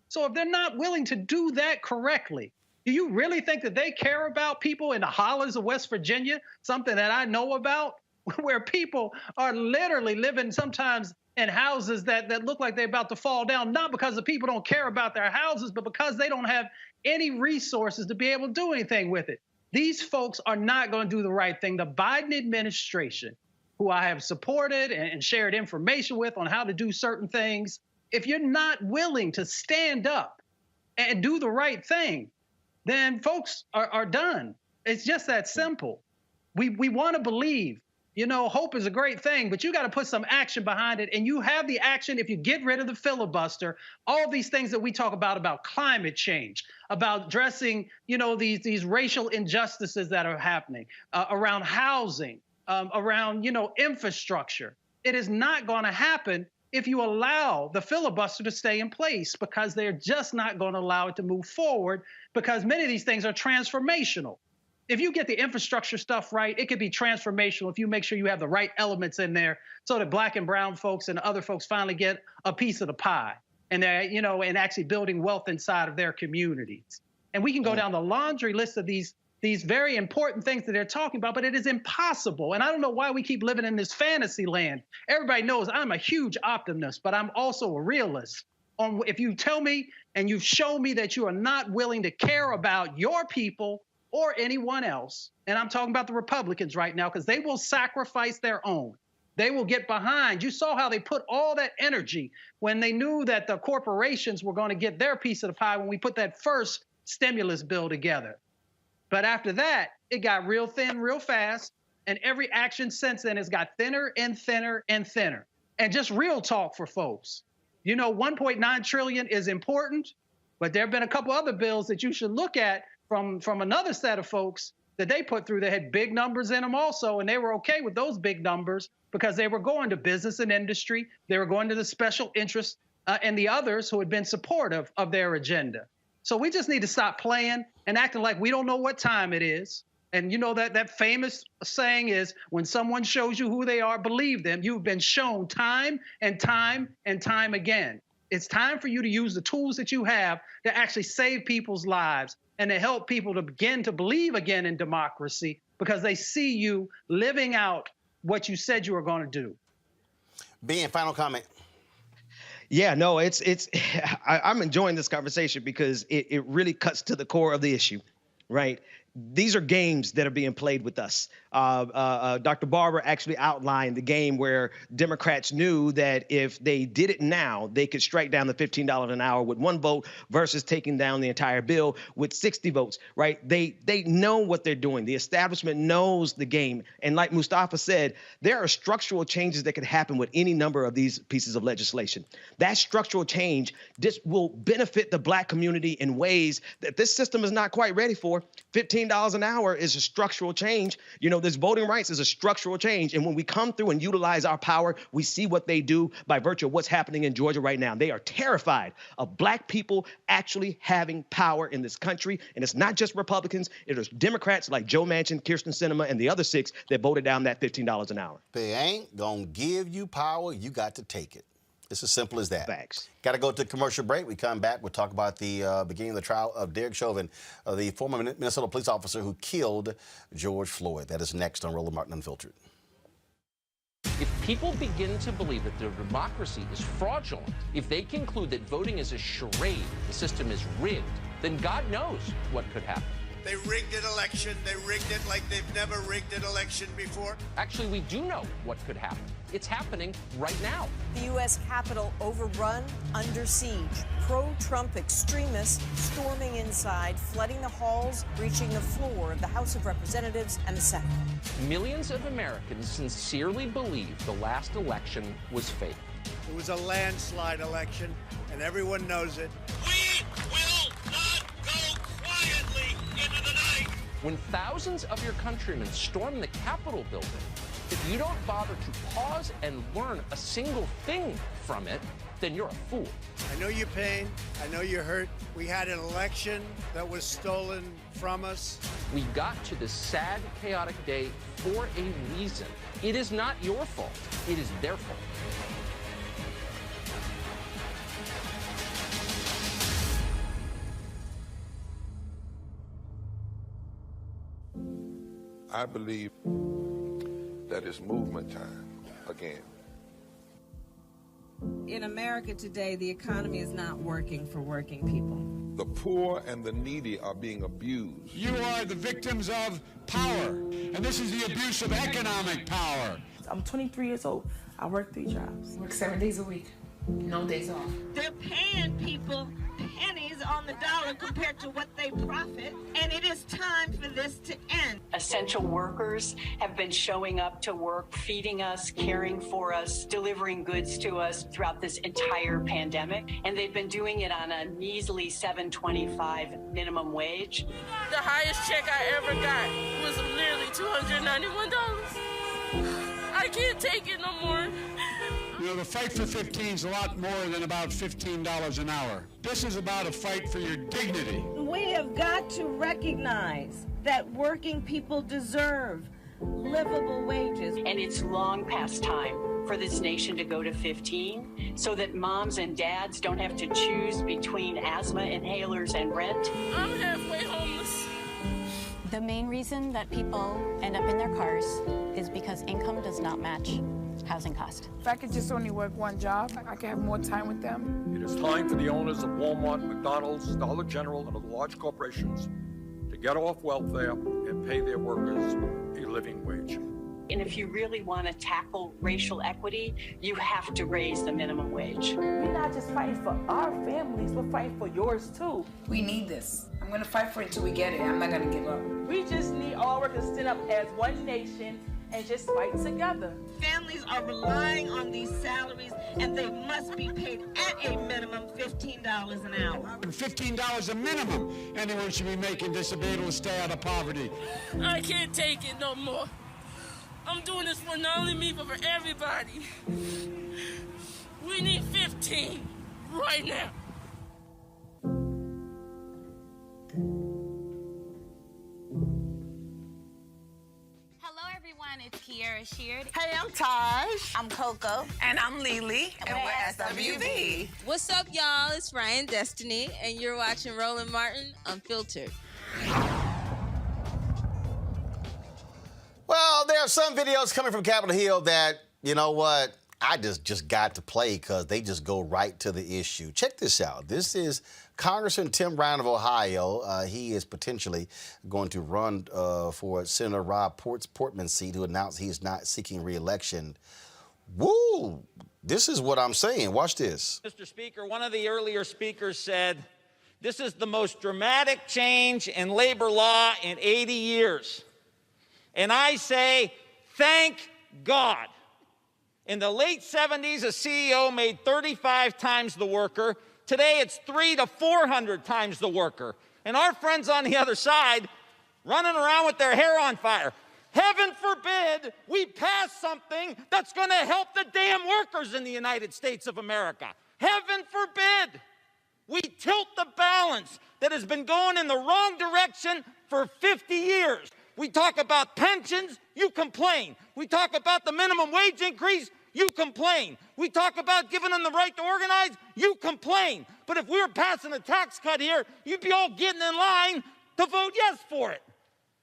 So if they're not willing to do that correctly, do you really think that they care about people in the hollers of West Virginia, something that I know about, where people are literally living sometimes in houses that look like they're about to fall down, not because the people don't care about their houses, but because they don't have any resources to be able to do anything with it. These folks are not going to do the right thing. The Biden administration who I have supported and shared information with on how to do certain things, if you're not willing to stand up and do the right thing, then folks are done. It's just that simple. We want to believe. You know, hope is a great thing, but you got to put some action behind it. And you have the action if you get rid of the filibuster, all these things that we talk about climate change, about addressing, you know, these racial injustices that are happening, around housing, around, you know, infrastructure. It is not going to happen if you allow the filibuster to stay in place, because they're just not going to allow it to move forward, because many of these things are transformational. If you get the infrastructure stuff right, it could be transformational if you make sure you have the right elements in there so that Black and brown folks and other folks finally get a piece of the pie, and they're, you know, and actually building wealth inside of their communities. And we can go down the laundry list of these very important things that they're talking about, but it is impossible. And I don't know why we keep living in this fantasy land. Everybody knows I'm a huge optimist, but I'm also a realist. If you tell me and you've shown me that you are not willing to care about your people or anyone else, and I'm talking about the Republicans right now, because they will sacrifice their own. They will get behind. You saw how they put all that energy when they knew that the corporations were going to get their piece of the pie when we put that first stimulus bill together. But after that, it got real thin real fast, and every action since then has got thinner and thinner and thinner. And just real talk for folks. You know, 1.9 trillion is important, but there have been a couple other bills that you should look at from another set of folks that they put through that had big numbers in them also, and they were okay with those big numbers because they were going to business and industry, they were going to the special interests and the others who had been supportive of their agenda. So we just need to stop playing and acting like we don't know what time it is. And you know that famous saying is, when someone shows you who they are, believe them. You've been shown time and time and time again. It's time for you to use the tools that you have to actually save people's lives and to help people to begin to believe again in democracy, because they see you living out what you said you were going to do. Ben, final comment. Yeah, no, I'm enjoying this conversation because it really cuts to the core of the issue, right? These are games that are being played with us. Dr. Barber actually outlined the game where Democrats knew that if they did it now, they could strike down the $15 an hour with one vote versus taking down the entire bill with 60 votes, right? They know what they're doing. The establishment knows the game. And like Mustafa said, there are structural changes that could happen with any number of these pieces of legislation. That structural change just will benefit the Black community in ways that this system is not quite ready for. $15 an hour is a structural change. You know, this voting rights is a structural change. And when we come through and utilize our power, we see what they do by virtue of what's happening in Georgia right now. They are terrified of Black people actually having power in this country. And it's not just Republicans. It is Democrats like Joe Manchin, Kirsten Sinema, and the other 6 that voted down that $15 an hour. They ain't gonna give you power. You got to take it. It's as simple as that. Facts. Got to go to commercial break. We come back. We'll talk about the beginning of the trial of Derek Chauvin, the former Minnesota police officer who killed George Floyd. That is next on Roland Martin Unfiltered. If people begin to believe that their democracy is fraudulent, if they conclude that voting is a charade, the system is rigged, then God knows what could happen. They rigged an election. They rigged it like they've never rigged an election before. Actually, we do know what could happen. It's happening right now. The U.S. Capitol overrun, under siege. Pro-Trump extremists storming inside, flooding the halls, reaching the floor of the House of Representatives and the Senate. Millions of Americans sincerely believe the last election was fake. It was a landslide election, and everyone knows it. We will not go quietly into the night. When thousands of your countrymen storm the Capitol building, if you don't bother to pause and learn a single thing from it, then you're a fool. I know your pain. I know you're hurt. We had an election that was stolen from us. We got to this sad, chaotic day for a reason. It is not your fault. It is their fault. I believe that it's movement time again. In America today, the economy is not working for working people. The poor and the needy are being abused. You are the victims of power, and this is the abuse of economic power. I'm 23 years old. I work 3 jobs. Work 7 days a week. No days off. They're paying people pennies on the dollar compared to what they profit, and it is time for this to end. Essential workers have been showing up to work, feeding us, caring for us, delivering goods to us throughout this entire pandemic, and they've been doing it on a measly $7.25 minimum wage. The highest check I ever got was nearly $291. I can't take it no more. You know, the fight for 15 is a lot more than about $15 an hour. This is about a fight for your dignity. We have got to recognize that working people deserve livable wages. And it's long past time for this nation to go to 15 so that moms and dads don't have to choose between asthma inhalers and rent. I'm halfway homeless. The main reason that people end up in their cars is because income does not match housing cost. If I could just only work one job, I could have more time with them. It is time for the owners of Walmart, McDonald's, Dollar General, and other large corporations to get off welfare and pay their workers a living wage. And if you really want to tackle racial equity, you have to raise the minimum wage. We're not just fighting for our families, we're fighting for yours too. We need this. I'm going to fight for it until we get it. I'm not going to give up. We just need all workers to stand up as one nation and just fight together. Families are relying on these salaries, and they must be paid at a minimum $15 an hour. $15 a minimum. Anyone should be making this to be able to stay out of poverty. I can't take it no more. I'm doing this for not only me, but for everybody. We need 15 right now. It's Kiara Sheard. Hey, I'm Taj. I'm Coco. And I'm Lily. And we're SWV. What's up, y'all? It's Ryan Destiny, and you're watching Roland Martin Unfiltered. Well, there are some videos coming from Capitol Hill that, you know what, I just got to play because they just go right to the issue. Check this out. This is Congressman Tim Brown of Ohio. He is potentially going to run for Senator Rob Portman's seat, who announced he is not seeking re-election. Woo! This is what I'm saying. Watch this. Mr. Speaker, one of the earlier speakers said, this is the most dramatic change in labor law in 80 years. And I say, thank God. In the late 70s, a CEO made 35 times the worker. Today, it's 300 to 400 times the worker. And our friends on the other side running around with their hair on fire. Heaven forbid we pass something that's going to help the damn workers in the United States of America. Heaven forbid we tilt the balance that has been going in the wrong direction for 50 years. We talk about pensions, you complain. We talk about the minimum wage increase, you complain. We talk about giving them the right to organize, you complain. But if we were passing a tax cut here, you'd be all getting in line to vote yes for it.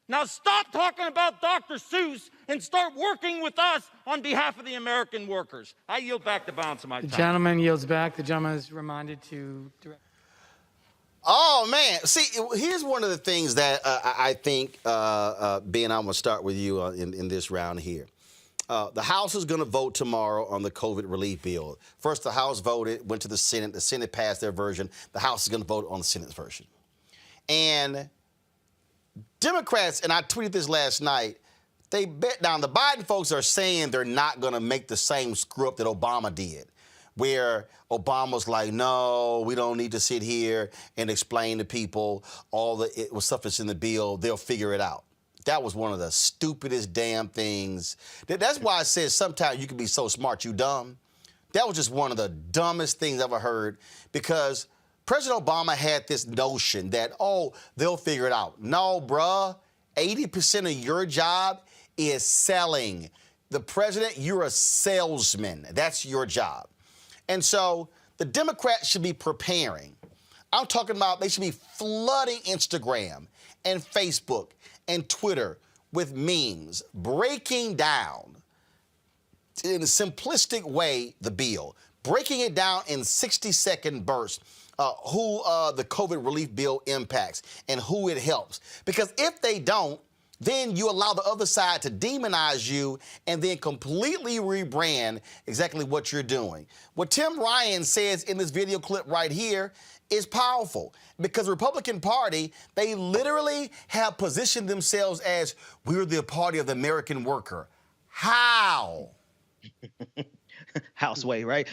Now stop talking about Dr. Seuss and start working with us on behalf of the American workers. I yield back the balance of my time. The gentleman yields back. The gentleman is reminded to direct. Oh, man. See, here's one of the things that I think, Ben, I'm going to start with you in this round here. The House is going to vote tomorrow on the COVID relief bill. First, the House voted, went to the Senate. The Senate passed their version. The House is going to vote on the Senate's version. And Democrats, and I tweeted this last night, they bet down. The Biden folks are saying they're not going to make the same screw up that Obama did, where Obama's like, no, we don't need to sit here and explain to people all the stuff that's in the bill. They'll figure it out. That was one of the stupidest damn things. That's why I said sometimes you can be so smart, you dumb. That was just one of the dumbest things I've ever heard, because President Obama had this notion that, oh, they'll figure it out. No, bruh, 80% of your job is selling. The president, you're a salesman. That's your job. And so the Democrats should be preparing. I'm talking about they should be flooding Instagram and Facebook and Twitter with memes, breaking down in a simplistic way the bill, breaking it down in 60-second bursts, who the COVID relief bill impacts and who it helps. Because if they don't, then you allow the other side to demonize you and then completely rebrand exactly what you're doing. What Tim Ryan says in this video clip right here is powerful because the Republican Party, they literally have positioned themselves as we're the party of the American worker. How? Houseway, right?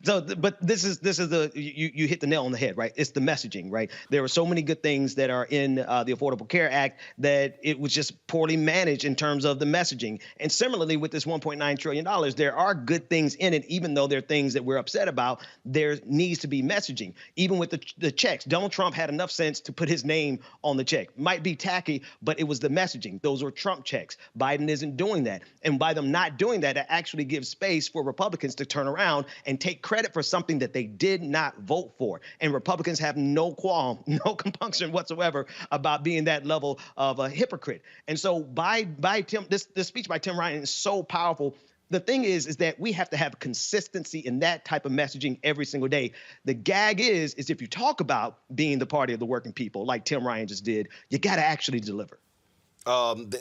But this is the you hit the nail on the head, right? It's the messaging, right? There are so many good things that are in the Affordable Care Act that it was just poorly managed in terms of the messaging. And similarly, with this $1.9 trillion, there are good things in it, even though there are things that we're upset about. There needs to be messaging, even with the checks. Donald Trump had enough sense to put his name on the check. Might be tacky, but it was the messaging. Those were Trump checks. Biden isn't doing that, and by them not doing that, it actually gives space for Republicans to turn around and take credit for something that they did not vote for. And Republicans have no qualm, no compunction whatsoever about being that level of a hypocrite. And so by Tim, this speech by Tim Ryan is so powerful. The thing is that we have to have consistency in that type of messaging every single day. The gag is if you talk about being the party of the working people, like Tim Ryan just did, you got to actually deliver.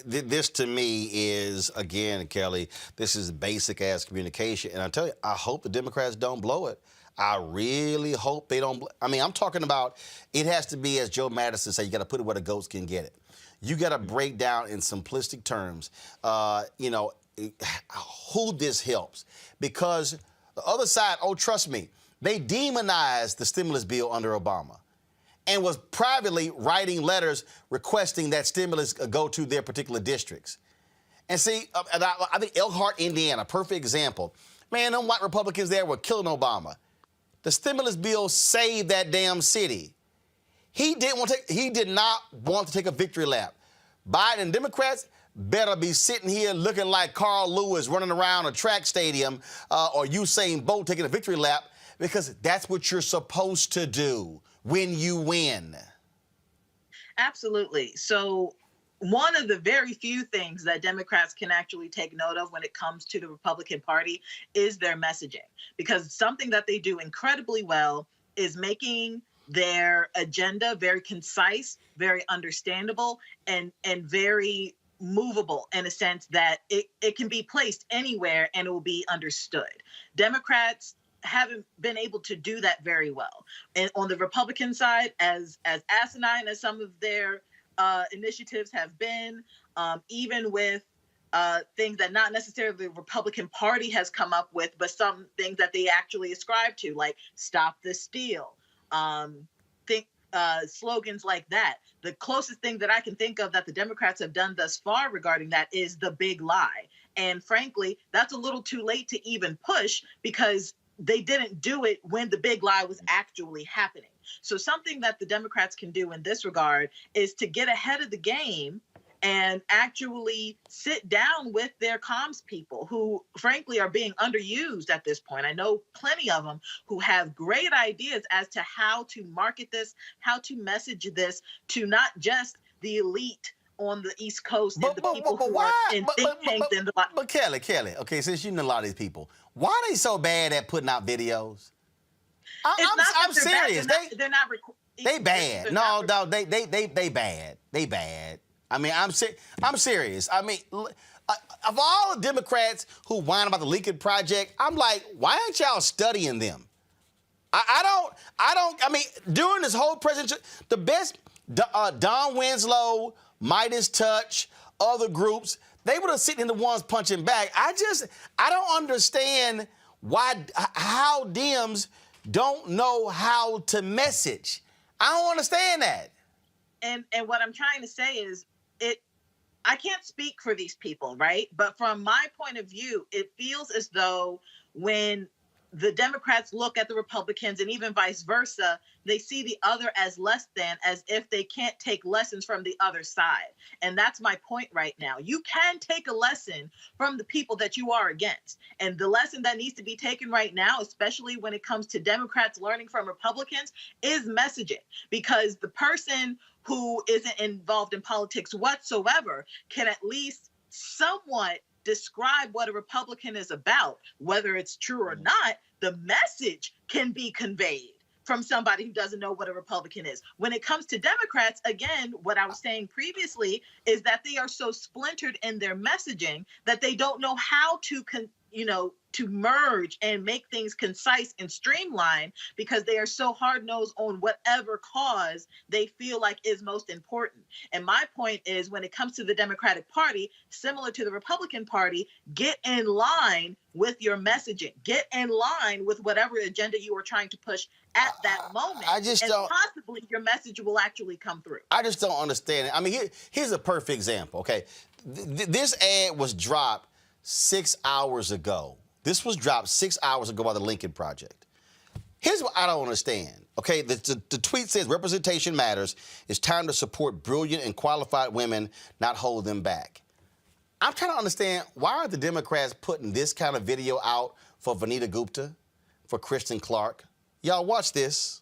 This to me is, again, Kelly, this is basic ass communication. And I tell you, I hope the Democrats don't blow it. I really hope they don't. I mean, I'm talking about it has to be, as Joe Madison said, you got to put it where the goats can get it. You got to break down in simplistic terms, who this helps. Because the other side, oh, trust me, they demonized the stimulus bill under Obama and was privately writing letters requesting that stimulus go to their particular districts. And see, I think Elkhart, Indiana, perfect example. Man, them white Republicans there were killing Obama. The stimulus bill saved that damn city. He did not want to take a victory lap. Biden and Democrats better be sitting here looking like Carl Lewis running around a track stadium or Usain Bolt taking a victory lap, because that's what you're supposed to do when you win. Absolutely. So one of the very few things that Democrats can actually take note of when it comes to the Republican Party is their messaging, because something that they do incredibly well is making their agenda very concise, very understandable, and very movable in a sense that it can be placed anywhere and it will be understood. Democrats haven't been able to do that very well. And on the Republican side, as asinine as some of their initiatives have been, even with things that not necessarily the Republican Party has come up with, but some things that they actually ascribe to, like Stop the Steal, slogans like that. The closest thing that I can think of that the Democrats have done thus far regarding that is the big lie. And frankly, that's a little too late to even push, because they didn't do it when the big lie was actually happening. So something that the Democrats can do in this regard is to get ahead of the game and actually sit down with their comms people who, frankly, are being underused at this point. I know plenty of them who have great ideas as to how to market this, how to message this to not just the elite on the East Coast and the people who are in think tanks. But Kelly, okay, since you know a lot of these people, why are they so bad at putting out videos? I'm serious. They're not. They bad. No, they bad. They bad. I mean, I'm serious. I mean, of all the Democrats who whine about the Lincoln Project, I'm like, why aren't y'all studying them? I mean, during this whole presidency, the best, Don Winslow, Midas Touch, other groups, they would have sitting in the ones punching back. I don't understand how Dems don't know how to message. I don't understand that. And what I'm trying to say is, I can't speak for these people, right? But from my point of view, it feels as though when the Democrats look at the Republicans, and even vice versa, they see the other as less than, as if they can't take lessons from the other side. And that's my point right now. You can take a lesson from the people that you are against. And the lesson that needs to be taken right now, especially when it comes to Democrats learning from Republicans, is messaging. Because the person who isn't involved in politics whatsoever can at least somewhat describe what a Republican is about. Whether it's true or not, the message can be conveyed from somebody who doesn't know what a Republican is. When it comes to Democrats, again, what I was saying previously is that they are so splintered in their messaging that they don't know how to to merge and make things concise and streamlined, because they are so hard-nosed on whatever cause they feel like is most important. And my point is, when it comes to the Democratic Party, similar to the Republican Party, get in line with your messaging. Get in line with whatever agenda you are trying to push at that moment. Possibly your message will actually come through. I just don't understand it. I mean, here's a perfect example, okay? This ad was dropped 6 hours ago. This was dropped 6 hours ago by the Lincoln Project. Here's what I don't understand, okay? The tweet says, representation matters. It's time to support brilliant and qualified women, not hold them back. I'm trying to understand, why are the Democrats putting this kind of video out for Vanita Gupta, for Kristen Clark? Y'all watch this.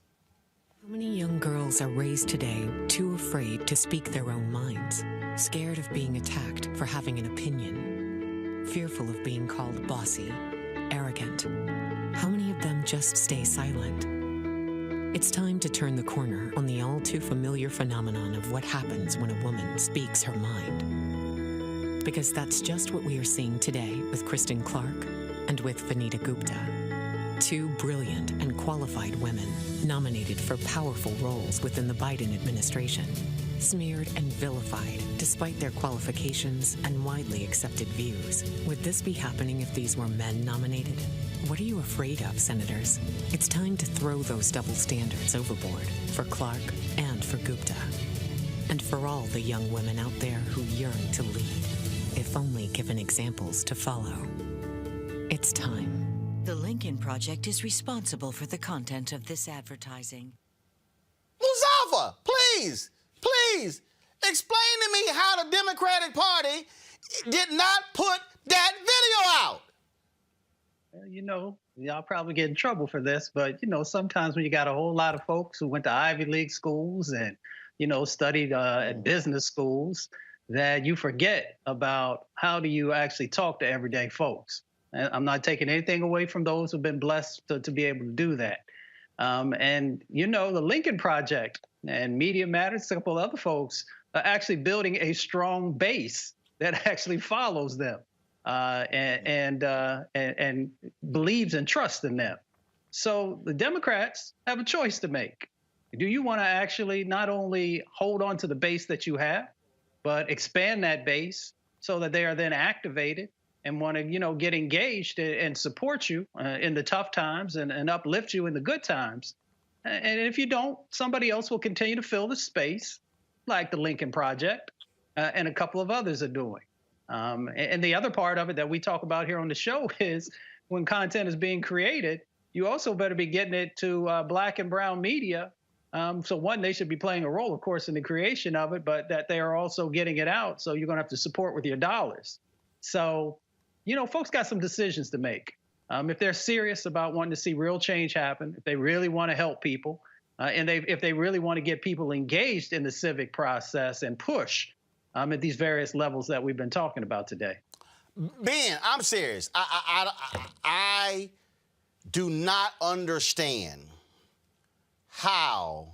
How many young girls are raised today too afraid to speak their own minds, scared of being attacked for having an opinion, fearful of being called bossy, arrogant? How many of them just stay silent? It's time to turn the corner on the all too familiar phenomenon of what happens when a woman speaks her mind. Because that's just what we are seeing today with Kristen Clark and with Vanita Gupta. Two brilliant and qualified women nominated for powerful roles within the Biden administration, smeared and vilified despite their qualifications and widely accepted views. Would this be happening if these were men nominated? What are you afraid of, senators? It's time to throw those double standards overboard for Clark and for Gupta, and for all the young women out there who yearn to lead, if only given examples to follow. It's time. The Lincoln Project is responsible for the content of this advertising. Muzafa, please, explain to me how the Democratic Party did not put that video out. You know, y'all probably get in trouble for this, but, you know, sometimes when you got a whole lot of folks who went to Ivy League schools and, you know, studied at business schools, that you forget about how do you actually talk to everyday folks. And I'm not taking anything away from those who've been blessed to be able to do that. And, you know, the Lincoln Project and Media Matters, a couple of other folks, are actually building a strong base that actually follows them and believes and trusts in them. So the Democrats have a choice to make. Do you want to actually not only hold on to the base that you have, but expand that base so that they are then activated and want to, you know, get engaged and support you in the tough times and uplift you in the good times? And if you don't, somebody else will continue to fill the space, like the Lincoln Project and a couple of others are doing. And the other part of it that we talk about here on the show is when content is being created, you also better be getting it to Black and brown media. So one, they should be playing a role, of course, in the creation of it, but that they are also getting it out. So you're going to have to support with your dollars. So, you know, folks got some decisions to make. If they're serious about wanting to see real change happen, if they really want to help people, and if they really want to get people engaged in the civic process and push at these various levels that we've been talking about today. Ben, I'm serious. I do not understand how.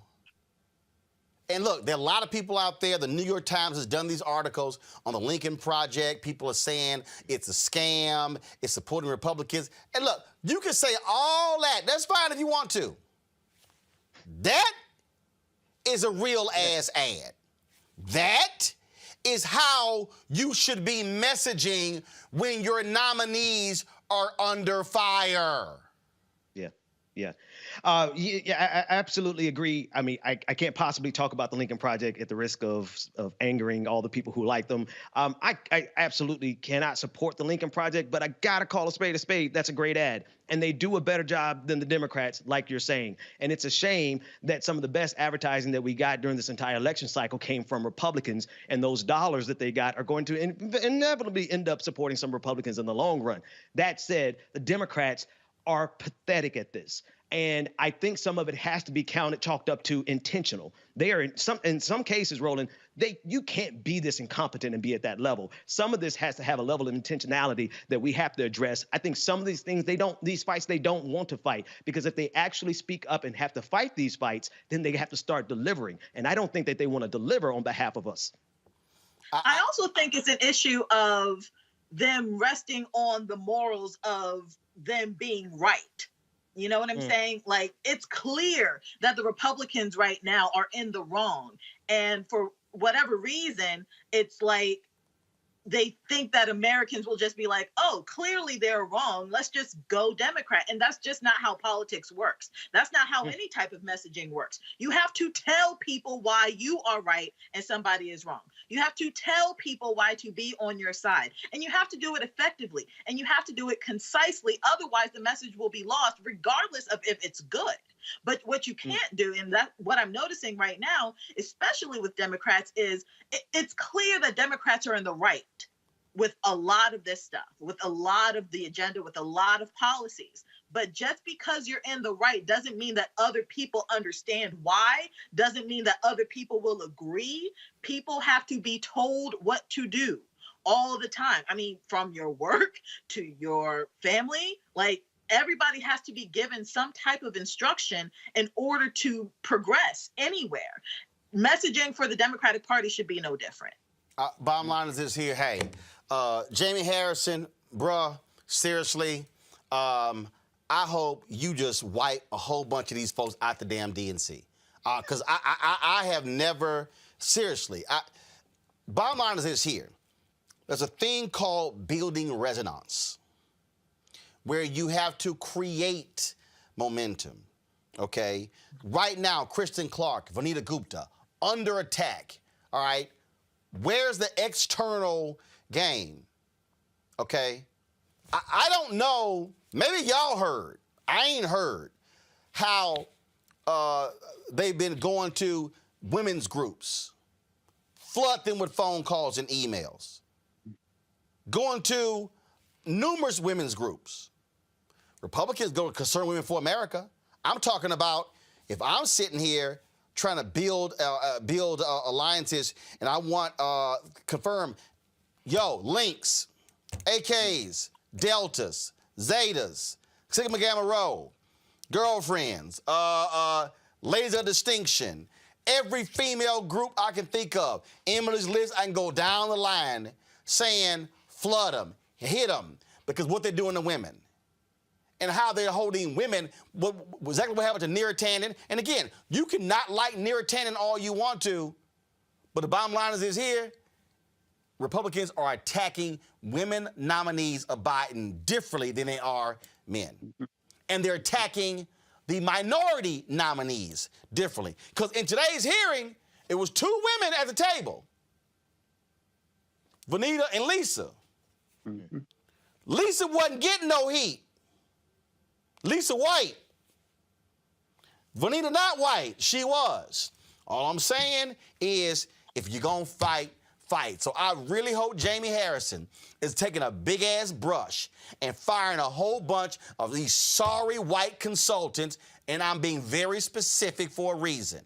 And look, there are a lot of people out there. The New York Times has done these articles on the Lincoln Project. People are saying it's a scam, it's supporting Republicans. And look, you can say all that. That's fine if you want to. That is a real ass ad. That is how you should be messaging when your nominees are under fire. Yeah, I absolutely agree. I mean, I can't possibly talk about the Lincoln Project at the risk of angering all the people who like them. I absolutely cannot support the Lincoln Project, but I gotta call a spade a spade. That's a great ad. And they do a better job than the Democrats, like you're saying. And it's a shame that some of the best advertising that we got during this entire election cycle came from Republicans, and those dollars that they got are going to inevitably end up supporting some Republicans in the long run. That said, the Democrats are pathetic at this. And I think some of it has to be chalked up to intentional. They are in some cases, Roland, you can't be this incompetent and be at that level. Some of this has to have a level of intentionality that we have to address. I think some of these things these fights they don't want to fight, because if they actually speak up and have to fight these fights, then they have to start delivering. And I don't think that they want to deliver on behalf of us. I also think it's an issue of them resting on the morals of them being right. You know what I'm saying? Like, it's clear that the Republicans right now are in the wrong. And for whatever reason, it's like they think that Americans will just be like, oh, clearly they're wrong. Let's just go Democrat. And that's just not how politics works. That's not how any type of messaging works. You have to tell people why you are right and somebody is wrong. You have to tell people why to be on your side. And you have to do it effectively. And you have to do it concisely. Otherwise, the message will be lost, regardless of if it's good. But what you can't do, and that's what I'm noticing right now, especially with Democrats, is it's clear that Democrats are in the right with a lot of this stuff, with a lot of the agenda, with a lot of policies. But just because you're in the right doesn't mean that other people understand why, doesn't mean that other people will agree. People have to be told what to do all the time. I mean, from your work to your family, like, everybody has to be given some type of instruction in order to progress anywhere. Messaging for the Democratic Party should be no different. Bottom line is this here. Hey, Jamie Harrison, bruh, seriously, I hope you just wipe a whole bunch of these folks out the damn DNC. Because I have never, seriously, bottom line is this here. There's a thing called building resonance, where you have to create momentum, okay? Right now, Kristen Clark, Vanita Gupta, under attack, all right? Where's the external game, okay? I don't know, maybe y'all heard, I ain't heard, how they've been going to women's groups, flood them with phone calls and emails, going to numerous women's groups. Republicans go to Concerned Women for America. I'm talking about if I'm sitting here trying to build alliances and I want confirm, links, AKs, deltas, zetas, Sigma Gamma Rho, girlfriends, ladies of distinction, every female group I can think of. Emily's list, I can go down the line saying flood them, hit them, because what they're doing to women. And how they're holding women, exactly what happened to Neera Tanden. And again, you can not like Neera Tanden all you want to, but the bottom line is this here, Republicans are attacking women nominees of Biden differently than they are men. And they're attacking the minority nominees differently. Because in today's hearing, it was two women at the table, Vanita and Lisa. Lisa wasn't getting no heat. Lisa white. Vanita not white. She was. All I'm saying is, if you're going to fight, fight. So I really hope Jamie Harrison is taking a big-ass brush and firing a whole bunch of these sorry white consultants, and I'm being very specific for a reason.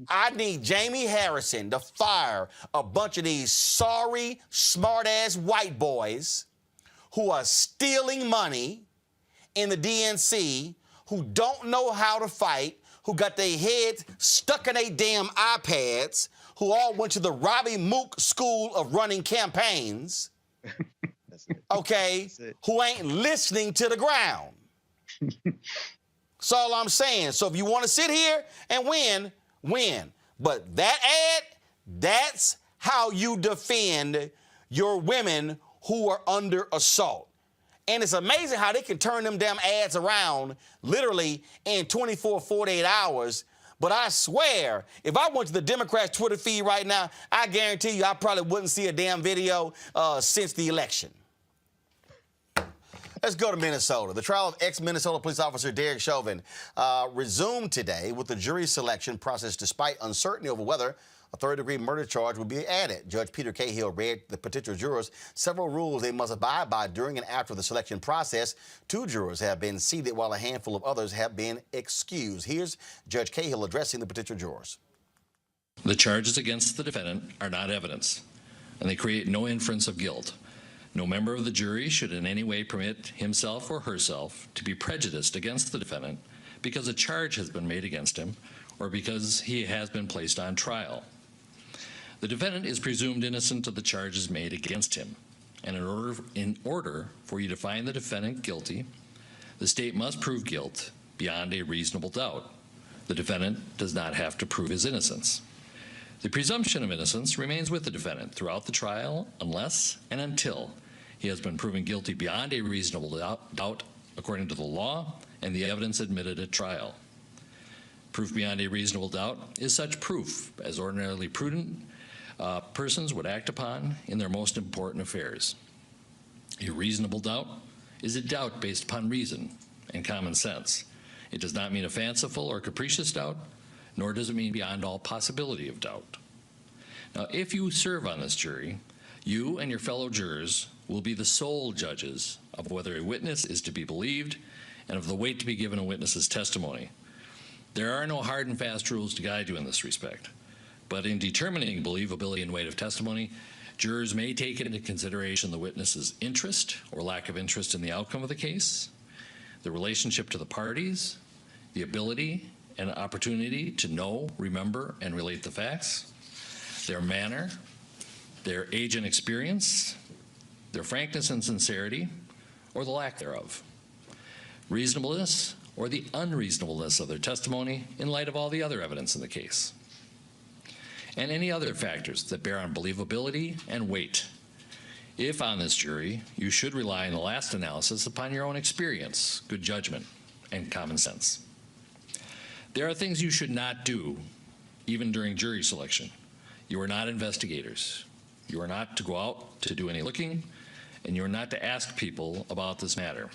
I need Jamie Harrison to fire a bunch of these sorry, smart-ass white boys who are stealing money in the DNC, who don't know how to fight, who got their heads stuck in their damn iPads, who all went to the Robbie Mook School of Running Campaigns, okay, who ain't listening to the ground. That's all I'm saying. So if you want to sit here and win, win. But that ad, that's how you defend your women who are under assault. And it's amazing how they can turn them damn ads around literally in 24, 48 hours. But I swear, if I went to the Democrats' Twitter feed right now, I guarantee you I probably wouldn't see a damn video since the election. Let's go to Minnesota. The trial of ex-Minnesota police officer Derek Chauvin resumed today with the jury selection process despite uncertainty over whether A third-degree murder charge will be added. Judge Peter Cahill read the potential jurors several rules they must abide by during and after the selection process. 2 jurors have been seated while a handful of others have been excused. Here's Judge Cahill addressing the potential jurors. The charges against the defendant are not evidence, and they create no inference of guilt. No member of the jury should in any way permit himself or herself to be prejudiced against the defendant because a charge has been made against him or because he has been placed on trial. The defendant is presumed innocent of the charges made against him, and in order for you to find the defendant guilty, the state must prove guilt beyond a reasonable doubt. The defendant does not have to prove his innocence. The presumption of innocence remains with the defendant throughout the trial unless and until he has been proven guilty beyond a reasonable doubt according to the law and the evidence admitted at trial. Proof beyond a reasonable doubt is such proof as ordinarily prudent persons would act upon in their most important affairs. A reasonable doubt is a doubt based upon reason and common sense. It does not mean a fanciful or capricious doubt, nor does it mean beyond all possibility of doubt. Now, if you serve on this jury, you and your fellow jurors will be the sole judges of whether a witness is to be believed and of the weight to be given a witness's testimony. There are no hard and fast rules to guide you in this respect, but in determining believability and weight of testimony, jurors may take into consideration the witness's interest or lack of interest in the outcome of the case, the relationship to the parties, the ability and opportunity to know, remember, and relate the facts, their manner, their age and experience, their frankness and sincerity, or the lack thereof, reasonableness or the unreasonableness of their testimony in light of all the other evidence in the case, and any other factors that bear on believability and weight. If on this jury, you should rely in the last analysis upon your own experience, good judgment, and common sense. There are things you should not do, even during jury selection. You are not investigators. You are not to go out to do any looking, and you are not to ask people about this matter.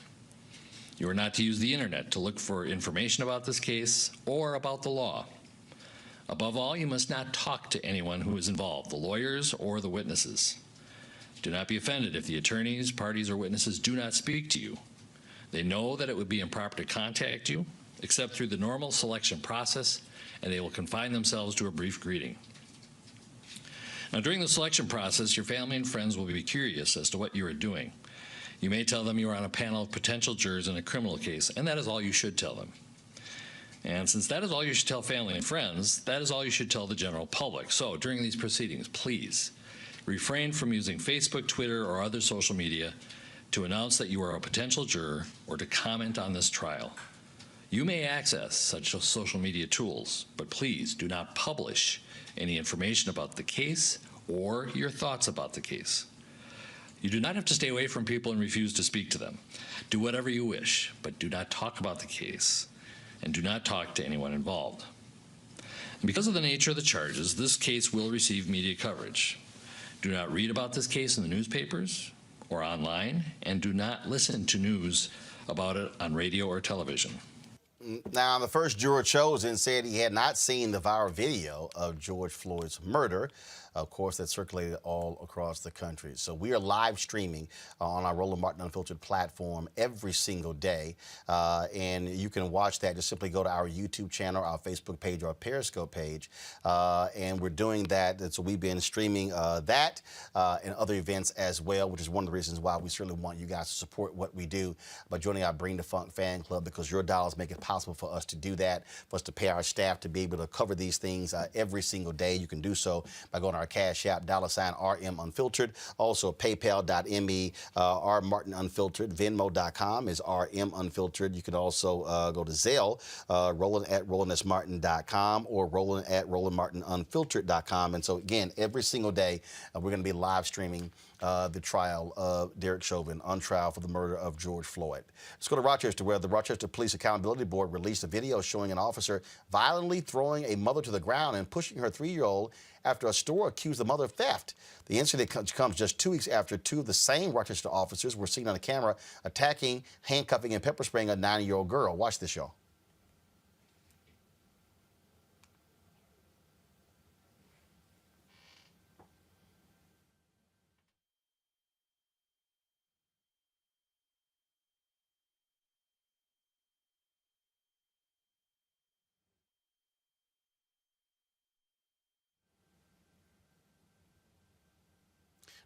You are not to use the internet to look for information about this case or about the law. Above all, you must not talk to anyone who is involved, the lawyers or the witnesses. Do not be offended if the attorneys, parties, or witnesses do not speak to you. They know that it would be improper to contact you, except through the normal selection process, and they will confine themselves to a brief greeting. Now, during the selection process, your family and friends will be curious as to what you are doing. You may tell them you are on a panel of potential jurors in a criminal case, and that is all you should tell them. And since that is all you should tell family and friends, that is all you should tell the general public. So during these proceedings, please refrain from using Facebook, Twitter, or other social media to announce that you are a potential juror or to comment on this trial. You may access such social media tools, but please do not publish any information about the case or your thoughts about the case. You do not have to stay away from people and refuse to speak to them. Do whatever you wish, but do not talk about the case and do not talk to anyone involved. And because of the nature of the charges, this case will receive media coverage. Do not read about this case in the newspapers or online, and do not listen to news about it on radio or television. Now, the first juror chosen said he had not seen the viral video of George Floyd's murder. Of course, that circulated all across the country. So we are live streaming on our Roland Martin Unfiltered platform every single day. And you can watch that. Just simply go to our YouTube channel, our Facebook page, or our Periscope page. And we're doing that. So we've been streaming that and other events as well, which is one of the reasons why we certainly want you guys to support what we do by joining our Bring the Funk fan club, because your dollars make it possible for us to do that, for us to pay our staff to be able to cover these things every single day. You can do so by going to our Cash App, $RM Unfiltered. Also, PayPal.me, R Martin Unfiltered. Venmo.com is RM Unfiltered. You can also go to Zelle, Roland at RolandSMartin.com, or Roland at RolandMartinUnfiltered.com. And so, again, every single day, we're going to be live streaming the trial of Derek Chauvin on trial for the murder of George Floyd. Let's go to Rochester, where the Rochester Police Accountability Board released a video showing an officer violently throwing a mother to the ground and pushing her 3-year-old after a store accused the mother of theft. The incident comes just 2 weeks after 2 of the same Rochester officers were seen on the camera attacking, handcuffing, and pepper spraying a 9-year-old girl. Watch this, y'all.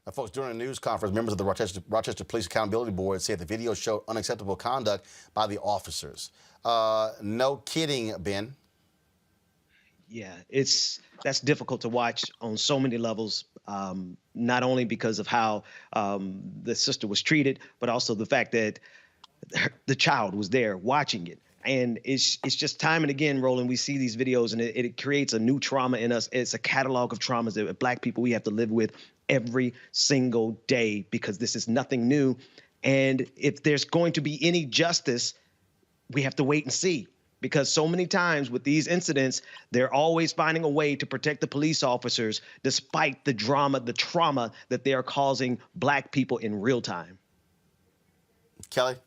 Now, folks, during a news conference, members of the Rochester Police Accountability Board said the video showed unacceptable conduct by the officers. No kidding, Ben. Yeah, that's difficult to watch on so many levels, not only because of how the sister was treated, but also the fact that the child was there watching it. And it's just time and again, Roland, we see these videos and it creates a new trauma in us. It's a catalog of traumas that Black people we have to live with every single day because this is nothing new. And if there's going to be any justice, we have to wait and see. Because so many times with these incidents, they're always finding a way to protect the police officers despite the trauma that they are causing Black people in real time. Kelly?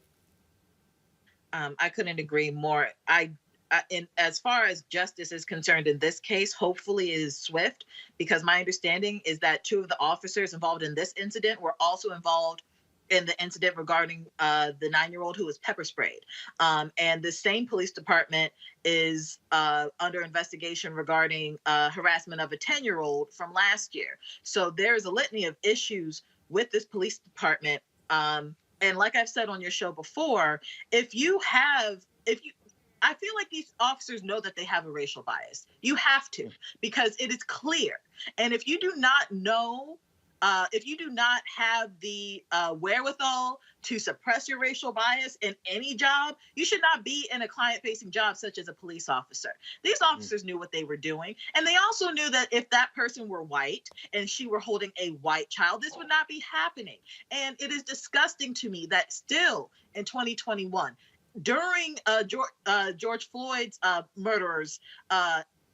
I couldn't agree more. As far as justice is concerned in this case, hopefully it is swift, because my understanding is that 2 of the officers involved in this incident were also involved in the incident regarding the 9-year-old who was pepper sprayed. And the same police department is under investigation regarding harassment of a 10-year-old from last year. So there's a litany of issues with this police department. And like I've said on your show before, I feel like these officers know that they have a racial bias. You have to, because it is clear. And if you do not know, if you do not have the wherewithal to suppress your racial bias in any job, you should not be in a client-facing job such as a police officer. These officers knew what they were doing. And they also knew that if that person were white and she were holding a white child, this would not be happening. And it is disgusting to me that still in 2021, during George Floyd's murderer's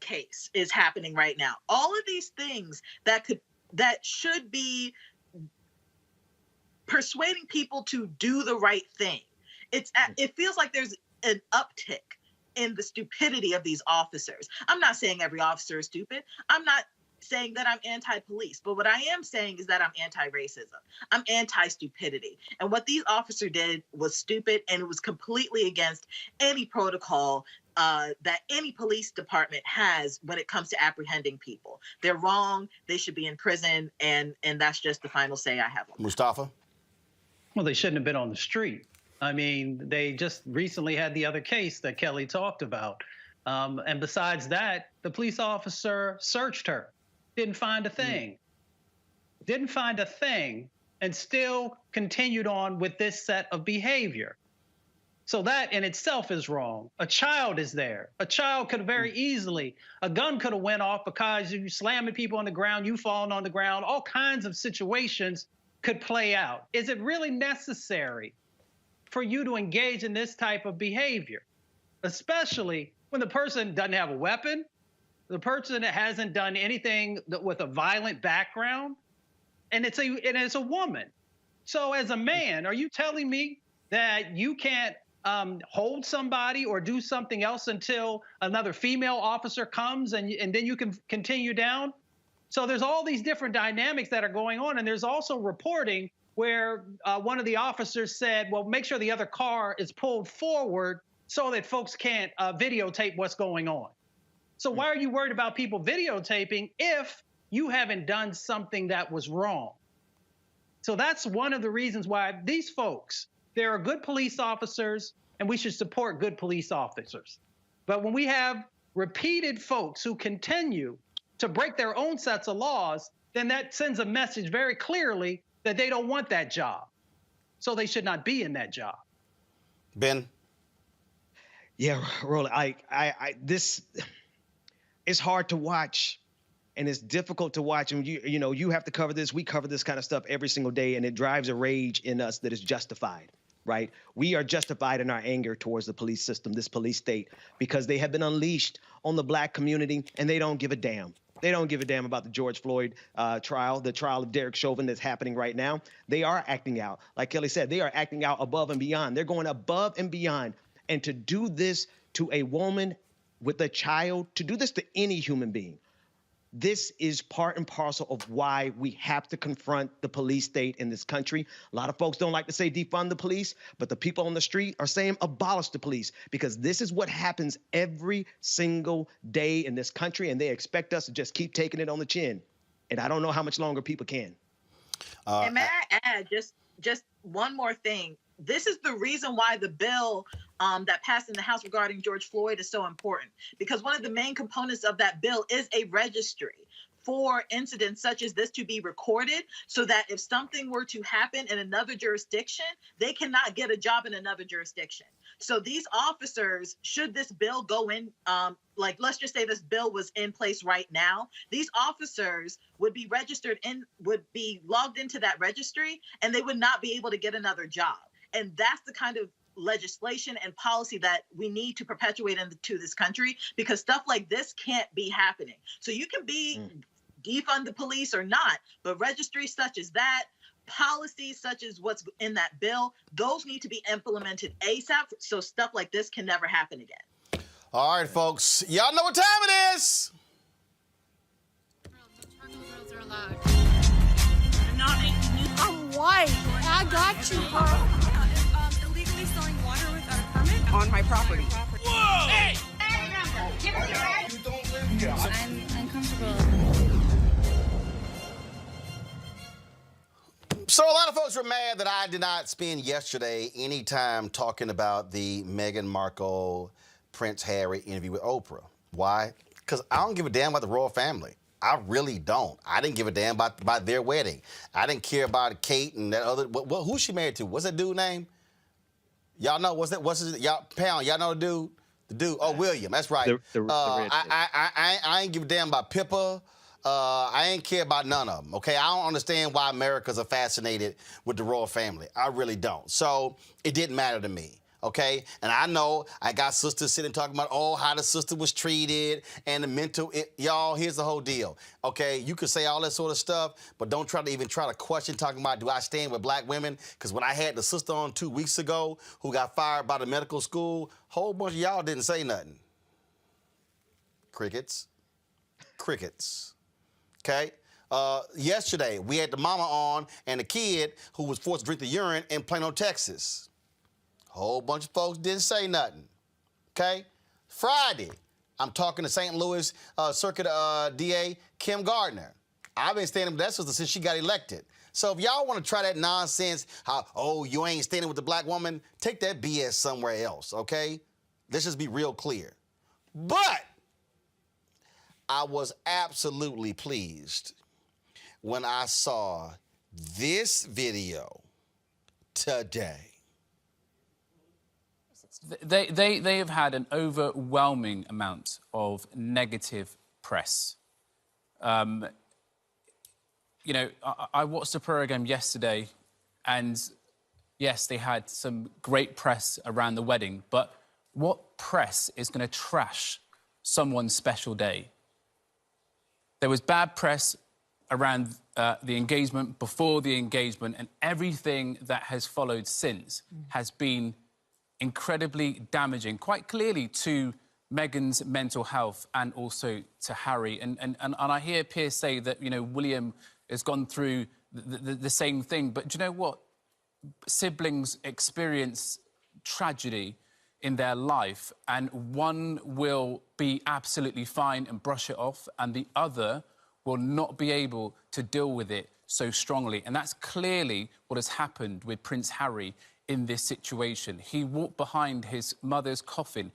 case is happening right now. All of these things that should be persuading people to do the right thing. It feels like there's an uptick in the stupidity of these officers. I'm not saying every officer is stupid. I'm not saying that I'm anti-police, but what I am saying is that I'm anti-racism. I'm anti-stupidity. And what these officers did was stupid, and it was completely against any protocol that any police department has when it comes to apprehending people. They're wrong. They should be in prison, and that's just the final say I have on that. Mustafa? Well, they shouldn't have been on the street. I mean, they just recently had the other case that Kelly talked about. And besides that, the police officer searched her, didn't find a thing. Didn't find a thing, and still continued on with this set of behavior. So that in itself is wrong. A child is there. A child could have very easily, a gun could have went off because you slamming people on the ground, you falling on the ground, all kinds of situations could play out. Is it really necessary for you to engage in this type of behavior? Especially when the person doesn't have a weapon, the person hasn't done anything with a violent background, and it's a woman. So as a man, are you telling me that you can't hold somebody or do something else until another female officer comes and then you can continue down? So there's all these different dynamics that are going on. And there's also reporting where one of the officers said, well, make sure the other car is pulled forward so that folks can't videotape what's going on. So why are you worried about people videotaping if you haven't done something that was wrong? So that's one of the reasons why these folks, there are good police officers, and we should support good police officers. But when we have repeated folks who continue to break their own sets of laws, then that sends a message very clearly that they don't want that job. So they should not be in that job. Ben? Yeah, Roland, this is hard to watch, and it's difficult to watch. And you have to cover this. We cover this kind of stuff every single day, and it drives a rage in us that is justified. Right? We are justified in our anger towards the police system, this police state, because they have been unleashed on the Black community, and they don't give a damn. They don't give a damn about the George Floyd trial, the trial of Derek Chauvin that's happening right now. They are acting out. Like Kelly said, they are acting out above and beyond. They're going above and beyond. And to do this to a woman with a child, to do this to any human being, this is part and parcel of why we have to confront the police state in this country. A lot of folks don't like to say defund the police, but the people on the street are saying abolish the police, because this is what happens every single day in this country, and they expect us to just keep taking it on the chin. And I don't know how much longer people can. And may I add just one more thing? This is the reason why the bill that passed in the House regarding George Floyd is so important, because one of the main components of that bill is a registry for incidents such as this to be recorded, so that if something were to happen in another jurisdiction, they cannot get a job in another jurisdiction. So these officers, should this bill go in, like let's just say this bill was in place right now, these officers would be registered in, would be logged into that registry, and they would not be able to get another job. And that's the kind of legislation and policy that we need to perpetuate into this country, because stuff like this can't be happening. So you can be defund the police or not, but registries such as that, policies such as what's in that bill, those need to be implemented ASAP, so stuff like this can never happen again. All right, folks, y'all know what time it is. I'm white. I got you, bro. Illegally selling water without a permit On my property. Whoa! Hey! You don't live here. I'm uncomfortable. So a lot of folks were mad that I did not spend yesterday any time talking about the Meghan Markle, Prince Harry interview with Oprah. Why? Because I don't give a damn about the royal family. I really don't. I didn't give a damn about their wedding. I didn't care about Kate and that other. Who's she married to? What's that dude name? Y'all know what's his y'all Pound? Y'all know the dude? The dude. Oh, William. That's right. The red I ain't give a damn about Pippa. I ain't care about none of them. Okay, I don't understand why Americans are fascinated with the royal family. I really don't. So it didn't matter to me. Okay, and I know I got sisters sitting talking about, oh, how the sister was treated and the mental. Y'all, here's the whole deal. Okay, you can say all that sort of stuff, but don't try to question talking about, do I stand with black women? Because when I had the sister on 2 weeks ago who got fired by the medical school, a whole bunch of y'all didn't say nothing. Crickets. Crickets. Okay? Yesterday, we had the mama on and the kid who was forced to drink the urine in Plano, Texas. Whole bunch of folks didn't say nothing, okay? Friday, I'm talking to St. Louis Circuit DA Kim Gardner. I've been standing with that sister since she got elected. So if y'all want to try that nonsense, you ain't standing with the black woman, take that BS somewhere else, okay? Let's just be real clear. But I was absolutely pleased when I saw this video today. They have had an overwhelming amount of negative press. I watched the program yesterday, and yes, they had some great press around the wedding, but what press is going to trash someone's special day? There was bad press around the engagement, before the engagement, and everything that has followed since has been incredibly damaging, quite clearly, to Meghan's mental health and also to Harry. And I hear Piers say that, William has gone through the same thing. But do you know what? Siblings experience tragedy in their life, and one will be absolutely fine and brush it off, and the other will not be able to deal with it so strongly. And that's clearly what has happened with Prince Harry in this situation. He walked behind his mother's coffin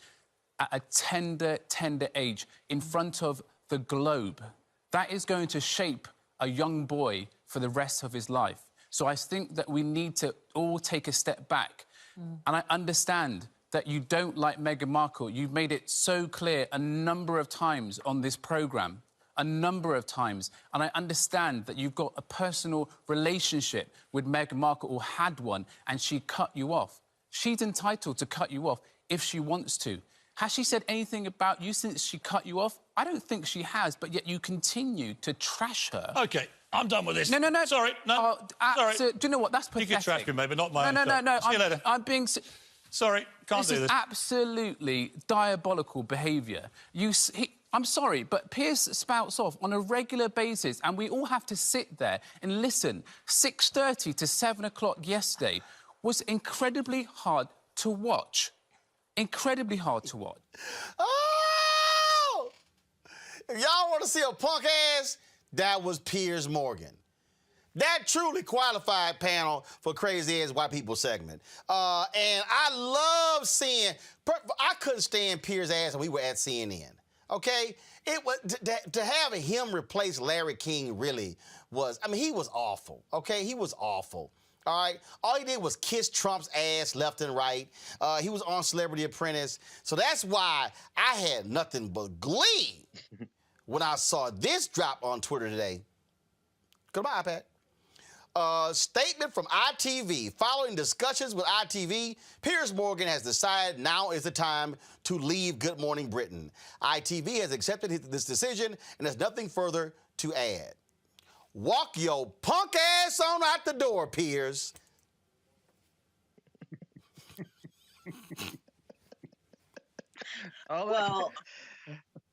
at a tender age in front of the globe. That is going to shape a young boy for the rest of his life. So I think that we need to all take a step back. And I understand that you don't like Meghan Markle. You've made it so clear a number of times on this programme. A number of times. And I understand that you've got a personal relationship with Meghan Markle, or had one, and she cut you off. She's entitled to cut you off if she wants to. Has she said anything about you since she cut you off? I don't think she has, but yet you continue to trash her. OK, I'm done with this. No. Sorry, no. Sorry. Do you know what? That's pathetic. You can trash me, maybe, not my own. No. See you later. I'm being... Sorry, can't do this. This is absolutely diabolical behaviour. I'm sorry, but Piers spouts off on a regular basis, and we all have to sit there and listen. 6:30 to 7 o'clock yesterday was incredibly hard to watch. Incredibly hard to watch. Oh! If y'all want to see a punk ass, that was Piers Morgan. That truly qualified panel for Crazy Ass White People segment. And I love seeing, I couldn't stand Piers' ass when we were at CNN, okay? It was, to have him replace Larry King really was, I mean, he was awful, okay? He was awful. All right, all he did was kiss Trump's ass left and right. He was on Celebrity Apprentice. So that's why I had nothing but glee when I saw this drop on Twitter today. Go to my iPad. Statement from ITV. Following discussions with ITV, Piers Morgan has decided now is the time to leave Good Morning Britain. ITV has accepted this decision and has nothing further to add. Walk your punk ass on out the door, Piers. Oh, well.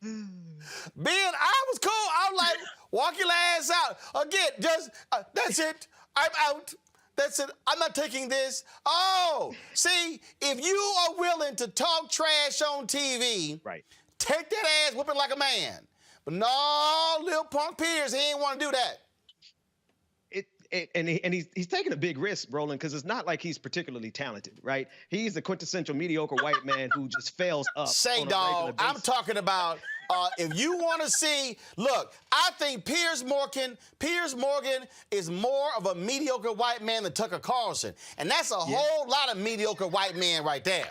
I was cool. I was like, walk your ass out. Again, just, that's it. I'm out. That's it. I'm not taking this. Oh, see, if you are willing to talk trash on TV, right, take that ass, whip it like a man. But no, little punk Piers, he ain't want to do that. And he's taking a big risk, Roland, because it's not like he's particularly talented, right? He's the quintessential mediocre white man who just fails up. Say, dog, I'm talking about if you want to see, look, I think Piers Morgan is more of a mediocre white man than Tucker Carlson. And that's a whole lot of mediocre white men right there.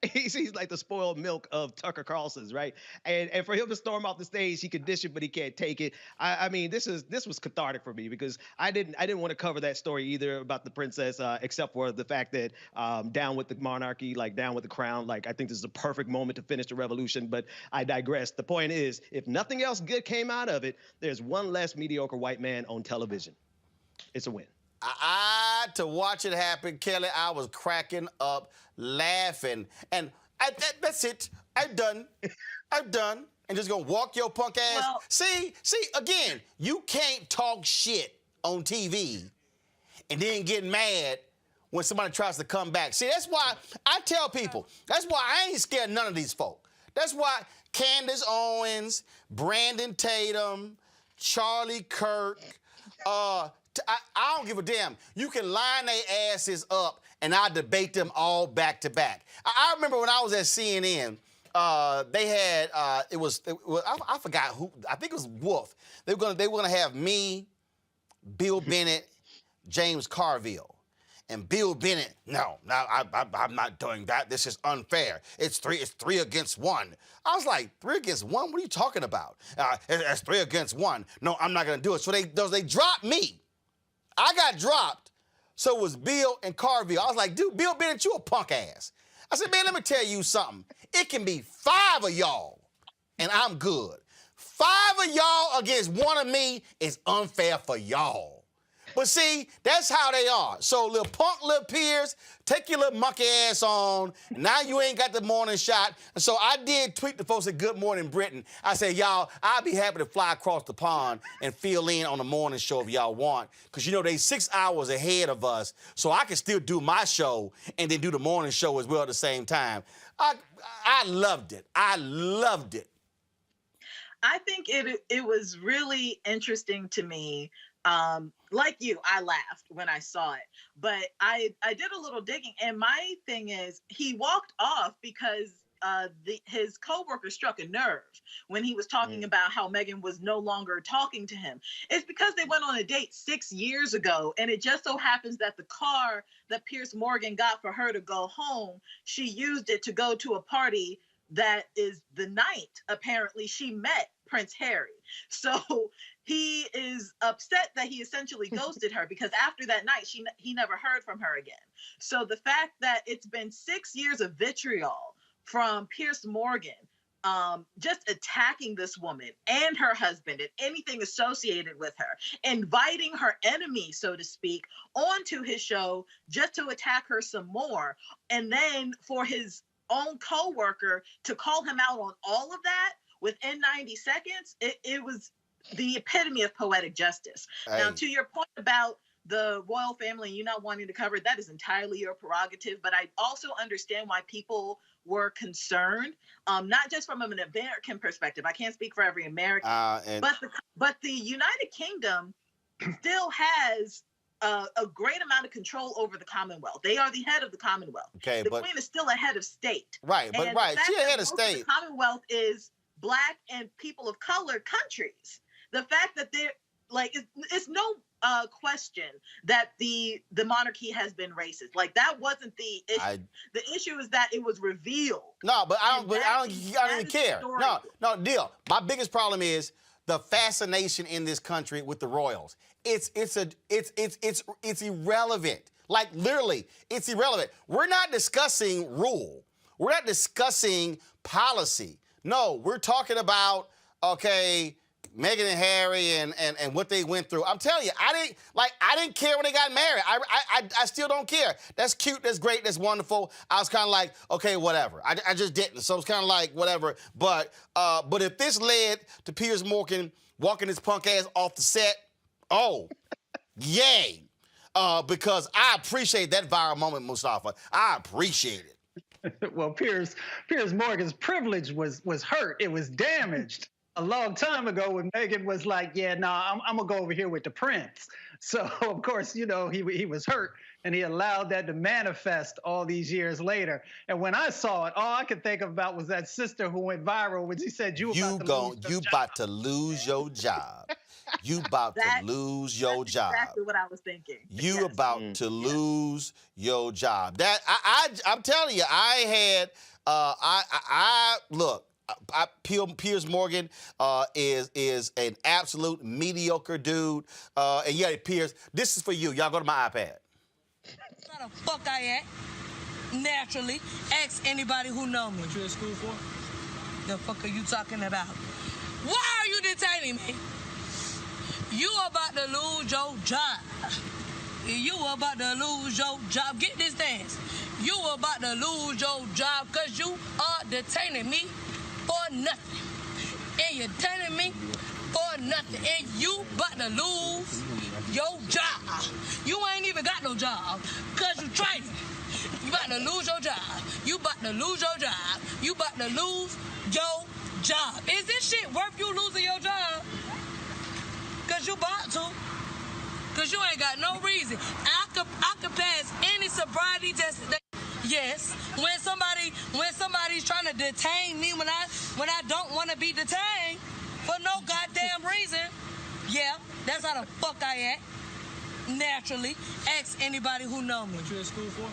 He's like the spoiled milk of Tucker Carlson's, right? And for him to storm off the stage, he could dish it, but he can't take it. I mean, this was cathartic for me because I didn't want to cover that story either about the princess, except for the fact that down with the monarchy, like down with the crown, like I think this is a perfect moment to finish the revolution. But I digress. The point is, if nothing else good came out of it, there's one less mediocre white man on television. It's a win. To watch it happen, Kelly, I was cracking up, laughing. And that's it. I'm done. I'm done. And just gonna walk your punk ass. Well, see, again, you can't talk shit on TV and then get mad when somebody tries to come back. See, that's why I tell people, that's why I ain't scared of none of these folk. That's why Candace Owens, Brandon Tatum, Charlie Kirk, I don't give a damn. You can line their asses up, and I debate them all back to back. I remember when I was at CNN, they had I forgot who. I think it was Wolf. They were gonna have me, Bill Bennett, James Carville, and Bill Bennett. No, I'm not doing that. This is unfair. It's three against one. I was like, 3 against 1? What are you talking about? It's 3 against 1. No, I'm not gonna do it. So they dropped me. I got dropped, so it was Bill and Carville. I was like, dude, Bill Bennett, you a punk ass. I said, man, let me tell you something. It can be 5 of y'all, and I'm good. 5 of y'all against 1 of me is unfair for y'all. But see, that's how they are. So little Piers, take your little monkey ass on. Now you ain't got the morning shot. And so I did tweet the folks at Good Morning Britain. I said, y'all, I'll be happy to fly across the pond and fill in on the morning show if y'all want. Because, you know, they 6 hours ahead of us. So I can still do my show and then do the morning show as well at the same time. I loved it. I loved it. I think it was really interesting to me. Like you, I laughed when I saw it, but I did a little digging, and my thing is he walked off because his coworker struck a nerve when he was talking about how Meghan was no longer talking to him. It's because they went on a date 6 years ago, and it just so happens that the car that Piers Morgan got for her to go home, she used it to go to a party that is the night, apparently, she met Prince Harry. So he is upset that he essentially ghosted her because after that night, he never heard from her again. So the fact that it's been 6 years of vitriol from Piers Morgan, just attacking this woman and her husband and anything associated with her, inviting her enemy, so to speak, onto his show just to attack her some more. And then for his own coworker to call him out on all of that within 90 seconds, it was the epitome of poetic justice. Hey. Now, to your point about the royal family and you not wanting to cover it, that is entirely your prerogative. But I also understand why people were concerned, not just from an American perspective. I can't speak for every American, but the United Kingdom still has a great amount of control over the Commonwealth. They are the head of the Commonwealth. Okay, the Queen is still a head of state. Right, but right, she's a head of state. The Commonwealth is Black and people of color countries. The fact that they're like, it's no question that the monarchy has been racist. Like, that wasn't the issue. The issue is that it was revealed. No, but I don't even care. No, deal. My biggest problem is the fascination in this country with the royals. It's irrelevant. Like, literally, it's irrelevant. We're not discussing rule. We're not discussing policy. No, we're talking about, okay, Meghan and Harry and what they went through. I'm telling you, I didn't care when they got married. I still don't care. That's cute, that's great, that's wonderful. I was kind of like, okay, whatever. I just didn't. So it's kind of like, whatever. But if this led to Piers Morgan walking his punk ass off the set, oh, yay. Because I appreciate that viral moment, Mustafa. I appreciate it. Well, Piers Morgan's privilege was hurt. It was damaged a long time ago when Meghan was like, yeah, I'm gonna go over here with the prince. So of course, he was hurt, and he allowed that to manifest all these years later. And when I saw it, all I could think about was that sister who went viral when she said, you about to lose your job. You about to lose your job. That's exactly what I was thinking. You about to lose your job. That I'm telling you, I had look. Piers Morgan is an absolute mediocre dude. And yeah, Piers, this is for you. Y'all go to my iPad. How the fuck I act? Naturally. Ask anybody who know me. What you in school for? The fuck are you talking about? Why are you detaining me? You about to lose your job. You about to lose your job. Get this dance. You about to lose your job because you are detaining me for nothing. And you're detaining me for nothing. And you about to lose your job. You ain't even got no job because you training. You about to lose your job. You about to lose your job. You about to lose your job. Is this shit worth you losing your job? Because you about to. Because you ain't got no reason. I could pass any sobriety test. Yes, when somebody's trying to detain me when I don't want to be detained for no goddamn reason, yeah, that's how the fuck I act. Naturally. Ask anybody who know me. What you in school for?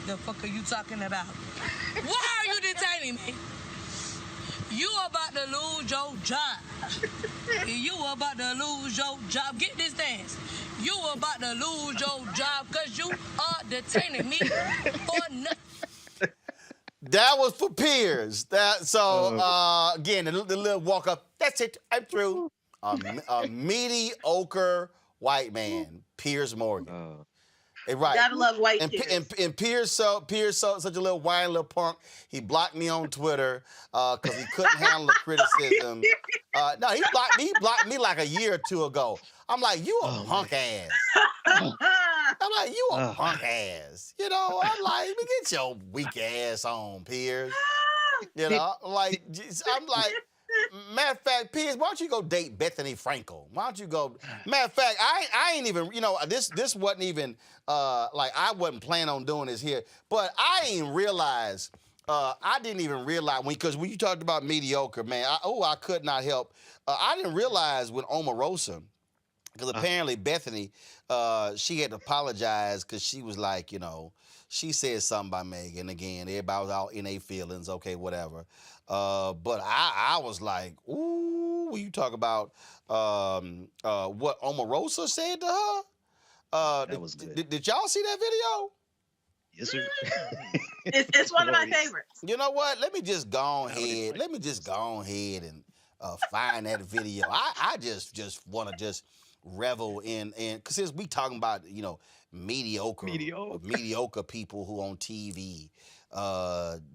The fuck are you talking about? Why are you detaining me? You about to lose your job. You about to lose your job. Get this dance. You about to lose your job because you are detaining me for nothing. That was for Piers. Again, the little walk up. That's it. I'm through. A mediocre white man, Piers Morgan. Right. Gotta love white kids. And Piers such a little whiny little punk. He blocked me on Twitter because he couldn't handle the criticism. No, he blocked me like a year or two ago. I'm like, you a punk ass. I'm like, you a punk ass. I'm like, get your weak ass on, Piers. I'm like, matter of fact, Piers, why don't you go date Bethany Frankel? Why don't you go? Matter of fact, I ain't even, this wasn't even, I wasn't planning on doing this here, but I didn't realize, because when you talked about mediocre, man, I could not help. I didn't realize when Omarosa, because apparently Bethany, she had to apologize because she was like, she said something about Meghan. Again, everybody was all in their feelings, okay, whatever. But I was like, ooh, when you talk about what Omarosa said to her? That was good. Did y'all see that video? Yes, sir. It's one of my favorites. You know what? Let me just go ahead. And find that video. I just want to just revel in because since we talking about mediocre people who on TV.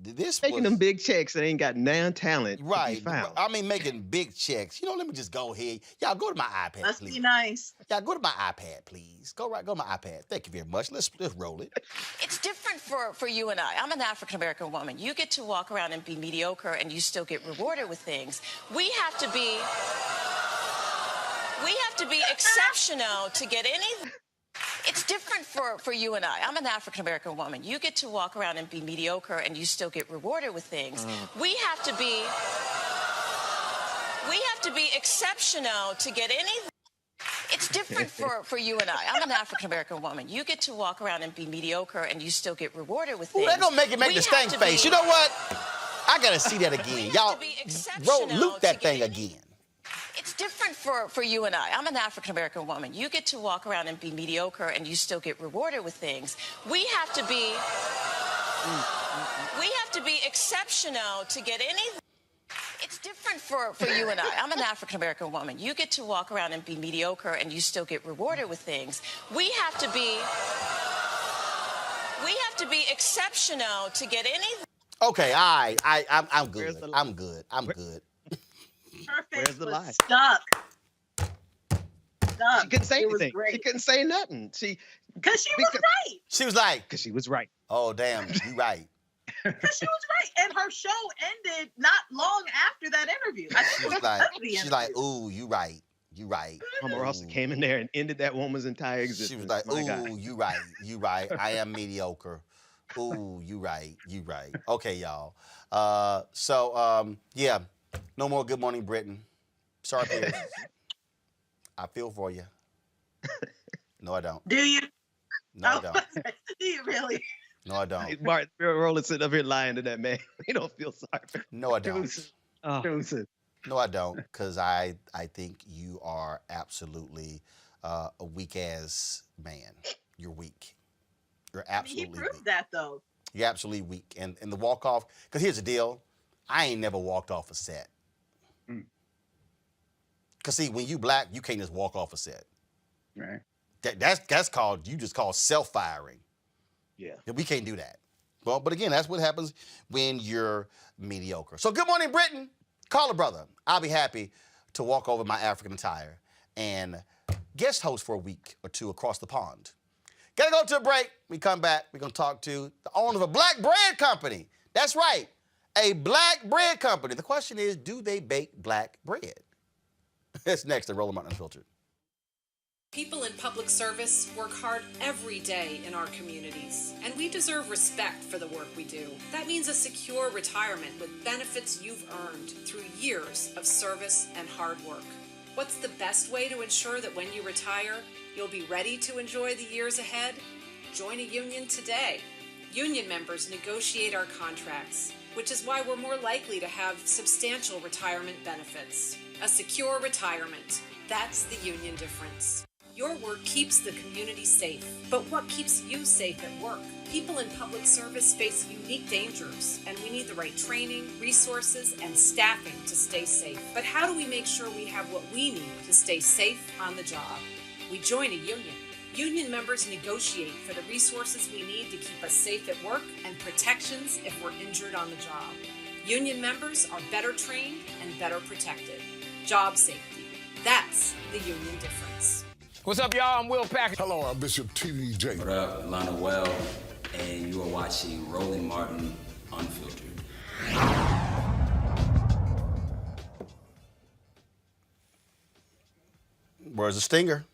This making them big checks that ain't got nan talent. Right. I mean, making big checks. Let me just go ahead. Y'all go to my iPad, Let's please. Be nice. Y'all go to my iPad, please. Go to my iPad. Thank you very much. Let's roll it. It's different for you and I. I'm an African-American woman. You get to walk around and be mediocre and you still get rewarded with things. We have to be... We have to be exceptional to get any. It's different for you and I. I'm an African-American woman. You get to walk around and be mediocre, and you still get rewarded with things. We have to be exceptional to get anything. It's different for you and I. I'm an African-American woman. You get to walk around and be mediocre, and you still get rewarded with things. They're going to make it make the stank face. You know what? I got to see that again. Y'all, loop that thing again. It's different for you and I. I'm an African-American woman. You get to walk around and be mediocre, and you still get rewarded with things. We have to be exceptional to get anything. It's different for you and I. I'm an African-American woman. You get to walk around and be mediocre, and you still get rewarded with things. We have to be exceptional to get anything. Okay, I'm good. I'm good. Her face Where's the was lie? stuck. She couldn't say anything. She couldn't say nothing. Because she was right. She was like, because she was right. Oh, damn, you right. Because she was right. And her show ended not long after that interview. I think She's like, ooh, you right. You right. Mama Rosa came in there and ended that woman's entire existence. She was like, ooh, you right. You right. I am mediocre. Ooh, you right. You right. Okay, y'all. Yeah. No more Good Morning Britain. Sorry, Piers. I feel for you. No, I don't. Do you? No, I don't. Do you really? No, I don't. Martin, Roland sitting up here lying to that man. We don't feel sorry for him. No, I don't. Joseph. No, I don't, because I think you are absolutely a weak-ass man. You're weak. You're absolutely he proved weak. that, though. You're absolutely weak. And the walk-off, because here's the deal. I ain't never walked off a set. Because, see, when you black, you can't just walk off a set. Right. That's called, you just call self-firing. Yeah. We can't do that. Well, but again, that's what happens when you're mediocre. So Good Morning Britain. Call a brother. I'll be happy to walk over my African attire and guest host for a week or two across the pond. Gotta go to a break. We come back. We're going to talk to the owner of a black bread company. That's right. A black bread company. The question is, do they bake black bread? That's next to Roland Martin Unfiltered. People in public service work hard every day in our communities, and we deserve respect for the work we do. That means a secure retirement with benefits you've earned through years of service and hard work. What's the best way to ensure that when you retire, you'll be ready to enjoy the years ahead? Join a union today. Union members negotiate our contracts, which is why we're more likely to have substantial retirement benefits. A secure retirement. That's the union difference. Your work keeps the community safe, but what keeps you safe at work? People in public service face unique dangers, and we need the right training, resources, and staffing to stay safe. But how do we make sure we have what we need to stay safe on the job? We join a union. Union members negotiate for the resources we need to keep us safe at work and protections if we're injured on the job. Union members are better trained and better protected. Job safety. That's the union difference. What's up, y'all? I'm Will Packard. Hello, I'm Bishop TDJ. What up, Lana Well, and you are watching Roland Martin Unfiltered. Where's the stinger?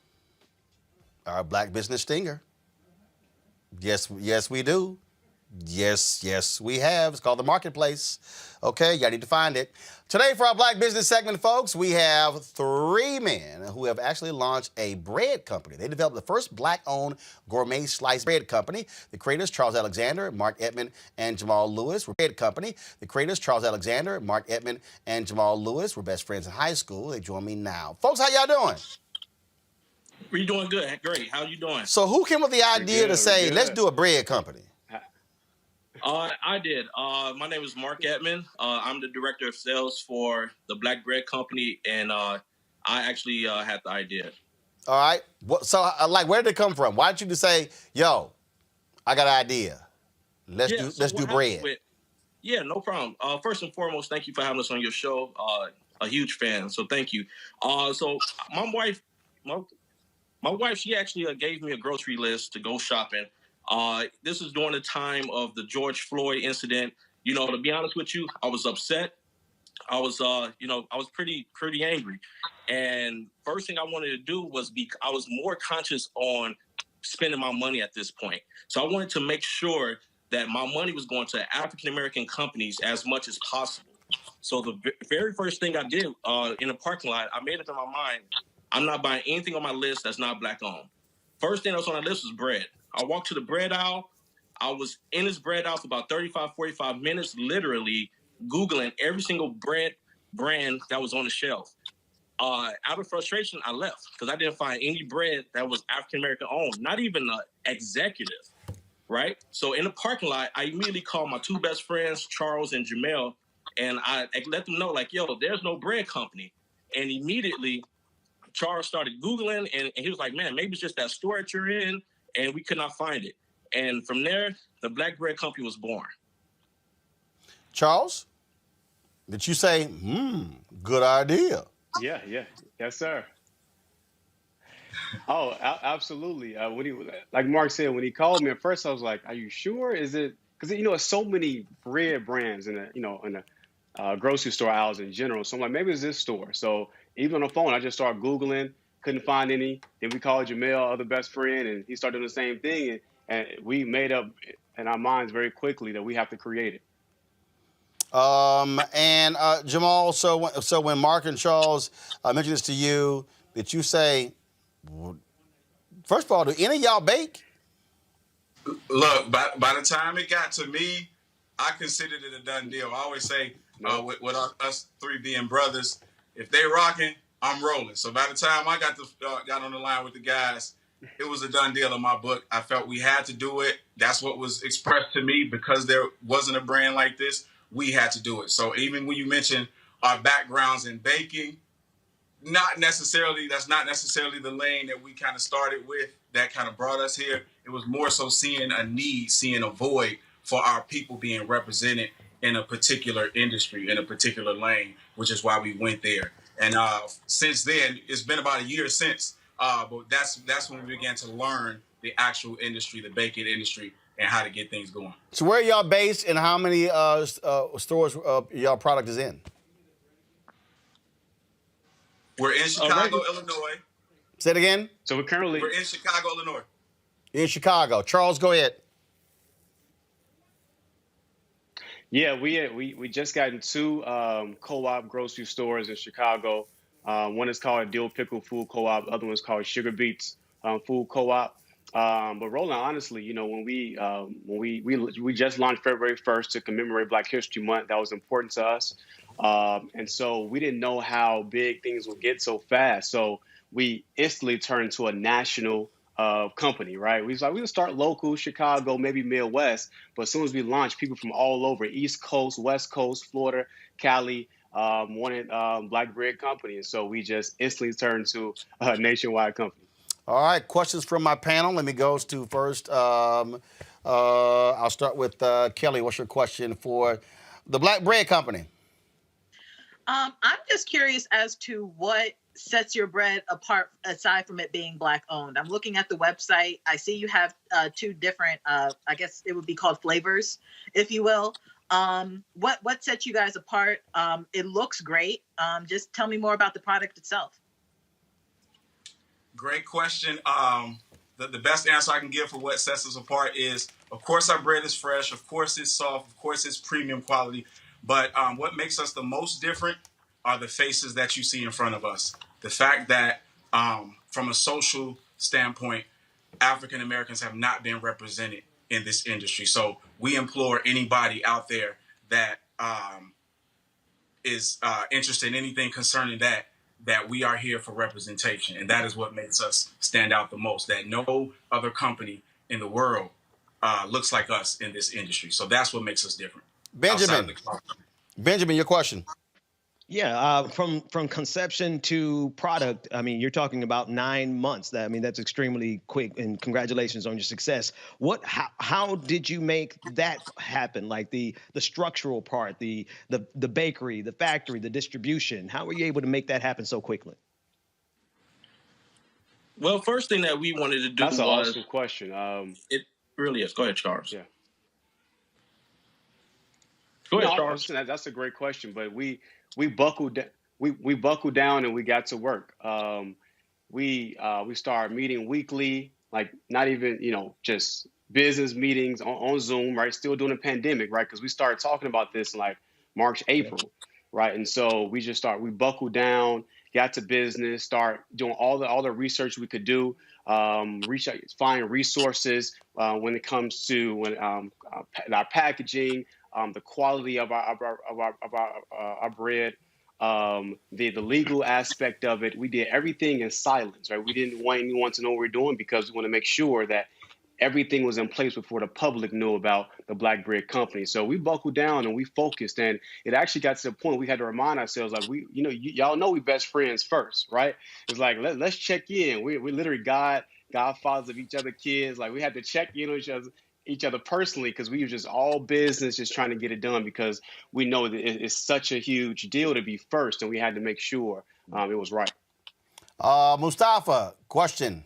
Our black business stinger. Yes, we do. Yes, we have. It's called The Marketplace. Okay, y'all need to find it. Today for our Black Business segment, folks, we have 3 men who have actually launched a bread company. They developed the first black-owned gourmet sliced bread company. The creators, Charles Alexander, Mark Edmond, and Jamal Lewis, were best friends in high school. They join me now. Folks, how y'all doing? We're doing good. Great. How you doing? So who came with the idea to say, let's do a bread company? I did. My name is Mark Edmond. I'm the director of sales for the Black Bread Company, and I actually had the idea. All right. So, where did it come from? Why did you just say, yo, I got an idea. Let's do bread. No problem. First and foremost, thank you for having us on your show. A huge fan, so thank you. So my wife, she actually gave me a grocery list to go shopping. This is during the time of the George Floyd incident. You know, to be honest with you, I was upset. I was, I was pretty angry. And first thing I wanted to do was I was more conscious on spending my money at this point. So I wanted to make sure that my money was going to African-American companies as much as possible. So the very first thing I did in the parking lot, I made up in my mind, I'm not buying anything on my list that's not Black owned. First thing that was on the list was bread. I walked to the bread aisle. I was in this bread aisle for about 35, 45 minutes, literally Googling every single bread brand that was on the shelf. Out of frustration, I left because I didn't find any bread that was African-American owned, not even an executive, right? So in the parking lot, I immediately called my two best friends, Charles and Jamel, and I let them know, like, yo, there's no bread company. And immediately, Charles started Googling, and he was like, man, maybe it's just that store that you're in, and we could not find it. And from there, the Black Bread Company was born. Charles, did you say, good idea? Yeah. Yes, sir. Oh, absolutely. When he, like Mark said, when he called me at first, I was like, "Are you sure? Is it?" Because there's so many bread brands in the grocery store aisles in general. So I'm like, maybe it's this store. So even on the phone, I just started Googling, couldn't find any. Then we called Jamel, other best friend, and he started doing the same thing. And we made up in our minds very quickly that we have to create it. And Jamal, so when Mark and Charles mentioned this to you, did you say, first of all, do any of y'all bake? Look, by the time it got to me, I considered it a done deal. I always say, with us three being brothers, if they rocking, I'm rolling. So by the time I got on the line with the guys, it was a done deal in my book. I felt we had to do it. That's what was expressed to me because there wasn't a brand like this. We had to do it. So even when you mention our backgrounds in baking, that's not necessarily the lane that we kind of started with that kind of brought us here. It was more so seeing a need, seeing a void for our people being represented in a particular industry, in a particular lane, which is why we went there. And since then, it's been about a year since, but that's when we began to learn the actual industry, the baking industry, and how to get things going. So where are y'all based and how many stores y'all product is in? We're in Chicago, Illinois. Say it again. So we're in Chicago, Illinois. In Chicago. Charles, go ahead. Yeah, we just got two co-op grocery stores in Chicago. One is called Dill Pickle Food Co-op. The other one is called Sugar Beets Food Co-op. But Roland, honestly, when we just launched February 1st to commemorate Black History Month, that was important to us. And so we didn't know how big things would get so fast. So we instantly turned to a national company, right? We was like, we'll start local, Chicago, maybe Midwest. But as soon as we launched, people from all over, East Coast, West Coast, Florida, Cali, wanted Black Bread Company. And so we just instantly turned to a nationwide company. All right, questions from my panel. Let me go to first. I'll start with Kelly. What's your question for the Black Bread Company? I'm just curious as to what sets your bread apart aside from it being Black owned. I'm looking at the website. I see you have two different, I guess it would be called flavors, if you will. What sets you guys apart? It looks great. Just tell me more about the product itself. Great question. The best answer I can give for what sets us apart is, of course, our bread is fresh. Of course, it's soft. Of course, it's premium quality. But what makes us the most different are the faces that you see in front of us. The fact that from a social standpoint, African Americans have not been represented in this industry. So we implore anybody out there that is interested in anything concerning that we are here for representation. And that is what makes us stand out the most, that no other company in the world looks like us in this industry. So that's what makes us different. Benjamin, your question. Yeah, from conception to product, I mean, you're talking about 9 months. That's extremely quick, and congratulations on your success. How did you make that happen? Like the structural part, the bakery, the factory, the distribution. How were you able to make that happen so quickly? Well, first thing that we wanted to do That's an awesome question. It really is. Go ahead, Charles. Yeah. Go ahead, No, Charles. that's a great question, but we buckled we buckled down and we got to work. We started meeting weekly, like not even just business meetings on Zoom, right? Still during the pandemic, right? Because we started talking about this in like March, April, right? And so we buckled down, got to business, start doing all the research we could do, find resources when it comes to our packaging, the quality of our bread, the legal aspect of it. We did everything in silence, right? We didn't want anyone to know what we're doing because we want to make sure that everything was in place before the public knew about the Black Bread Company. So we buckled down and we focused, and it actually got to the point we had to remind ourselves, like, y'all know we best friends first, right? It's like, let's check in. We literally godfathers of each other kids. Like, we had to check in on each other personally, because we were just all business, just trying to get it done, because we know that it's such a huge deal to be first, and we had to make sure it was right. Mustafa, question.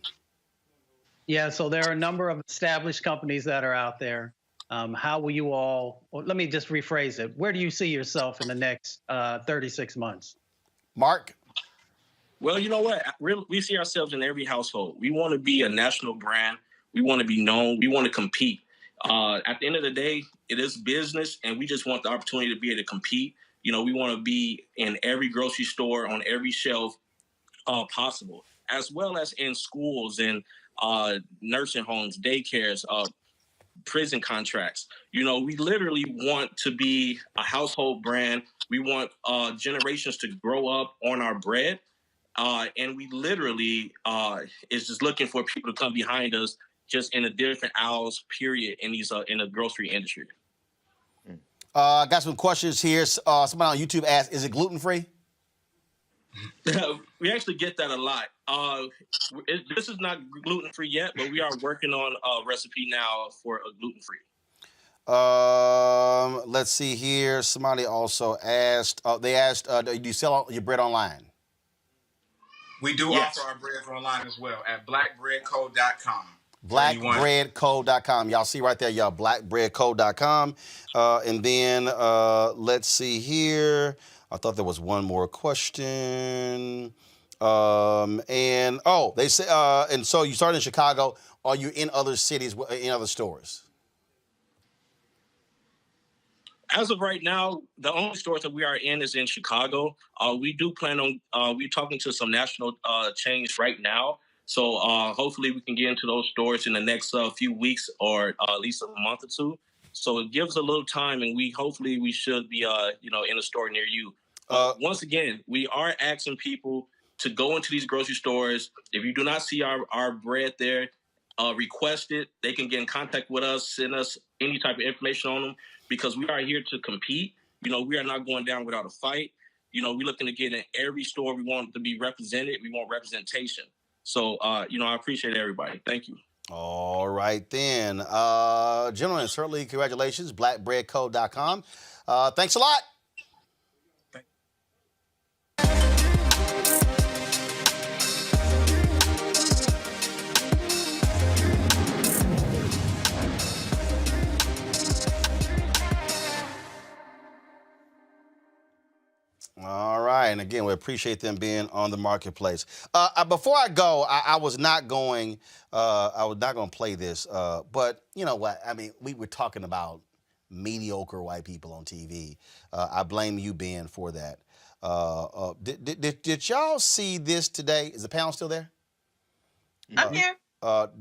Yeah, so there are a number of established companies that are out there. How will you all, or let me just rephrase it. Where do you see yourself in the next 36 months? Mark? Well, you know what? We see ourselves in every household. We want to be a national brand. We want to be known. We want to compete. At the end of the day, it is business, and we just want the opportunity to be able to compete. We want to be in every grocery store, on every shelf possible, as well as in schools and nursing homes, daycares, prison contracts. We literally want to be a household brand. We want generations to grow up on our bread. And we literally is just looking for people to come behind us, just in the different aisles, period, in the grocery industry. I got some questions here. Somebody on YouTube asked, is it gluten-free? We actually get that a lot. This is not gluten-free yet, but we are working on a recipe now for a gluten-free. Let's see here. Somebody also asked, do you sell your bread online? We do offer our bread online as well at blackbreadco.com. Blackbreadco.com. Y'all see right there, y'all, blackbreadco.com. And then let's see here. I thought there was one more question. They say, and so you started in Chicago. Are you in other cities, in other stores? As of right now, the only stores that we are in is in Chicago. We do plan on, we're talking to some national chains right now. So hopefully we can get into those stores in the next few weeks, or at least a month or two. So it gives a little time, and we should be, in a store near you. Once again, we are asking people to go into these grocery stores. If you do not see our bread there, request it. They can get in contact with us, send us any type of information on them, because we are here to compete. We are not going down without a fight. We're looking to get in every store. We want to be represented. We want representation. So, I appreciate everybody. Thank you. All right, then. Gentlemen, certainly congratulations, blackbreadco.com. Thanks a lot. All right, and again, we appreciate them being on the marketplace. Before I go, I was not going to play this, but you know what? I mean, we were talking about mediocre white people on TV. I blame you, Ben, for that. Did y'all see this today? Is the panel still there? I'm here.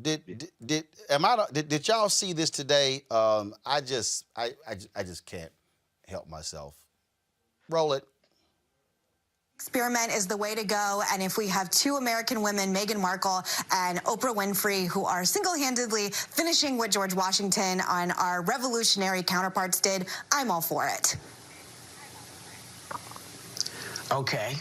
Did y'all see this today? I just can't help myself. Roll it. Experiment is the way to go, and if we have two American women, Meghan Markle and Oprah Winfrey, who are single-handedly finishing what George Washington and our revolutionary counterparts did, I'm all for it. Okay.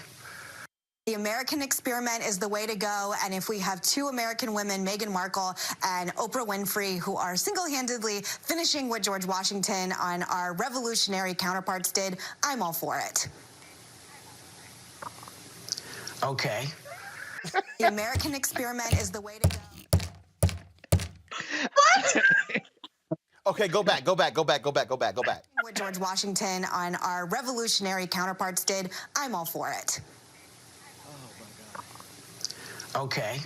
The American experiment is the way to go, and if we have two American women, Meghan Markle and Oprah Winfrey, who are single-handedly finishing what George Washington and our revolutionary counterparts did, I'm all for it. Okay. The American experiment is the way to go. What? Okay, go back. What George Washington and our revolutionary counterparts did, I'm all for it. Okay.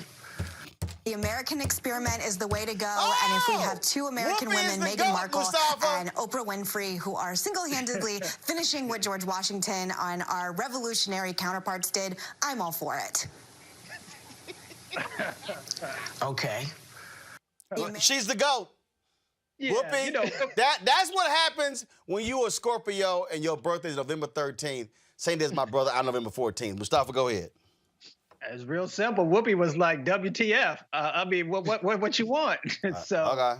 The American experiment is the way to go, and if we have two American women, Meghan Markle and Oprah Winfrey, who are single-handedly finishing what George Washington and our revolutionary counterparts did, I'm all for it. Okay. She's the GOAT. Yeah, Whoopi, you know, that's what happens when you a Scorpio and your birthday is November 13th. Saying this, my brother, I'm November 14th. Mustafa, go ahead. it's real simple. Whoopi was like, WTF? I mean, what you want? So. Okay.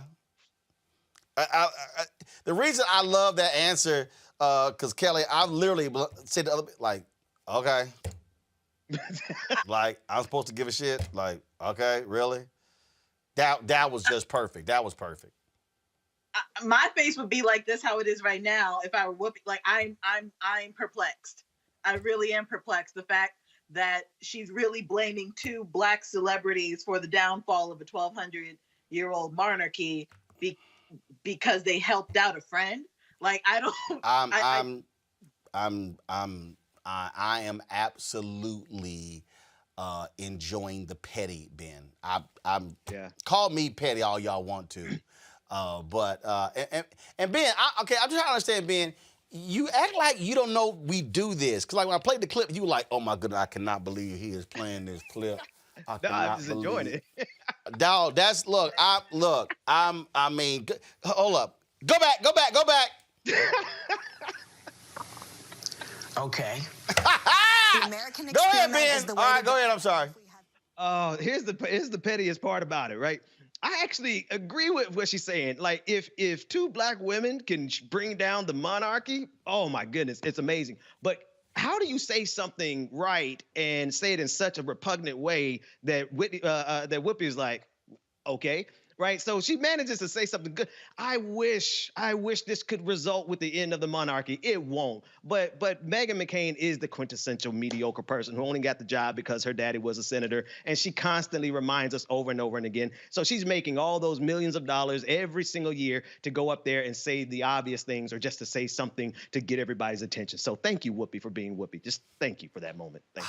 The reason I love that answer, because Kelly, I've literally said the other, like, okay. Like, I'm supposed to give a shit? Like, okay, really? That was just perfect. That was perfect. My face would be like this, how it is right now, if I were Whoopi. Like, I'm perplexed. I really am perplexed. The fact that she's really blaming two Black celebrities for the downfall of a 1,200-year-old monarchy because they helped out a friend. Like, I don't. I am absolutely enjoying the petty, Ben. Call me petty all y'all want to, but Ben, I'm just trying to understand, Ben. You act like you don't know we do this, because like when I played the clip, you were like, "Oh my goodness, I cannot believe he is playing this clip." I'm just enjoying it. Dog, I mean, hold up, go back. Okay. The American Go ahead, experiment Ben. is the All way right, to go ahead. I'm sorry. Here's the pettiest part about it, right? I actually agree with what she's saying. Like, if two Black women can bring down the monarchy, oh my goodness, it's amazing. But how do you say something right and say it in such a repugnant way that Whoopi is like, okay, right? So she manages to say something good. I wish this could result with the end of the monarchy. It won't. But Meghan McCain is the quintessential mediocre person who only got the job because her daddy was a senator, and she constantly reminds us over and over and again. So she's making all those millions of dollars every single year to go up there and say the obvious things, or just to say something to get everybody's attention. So thank you, Whoopi, for being Whoopi. Just thank you for that moment. Thank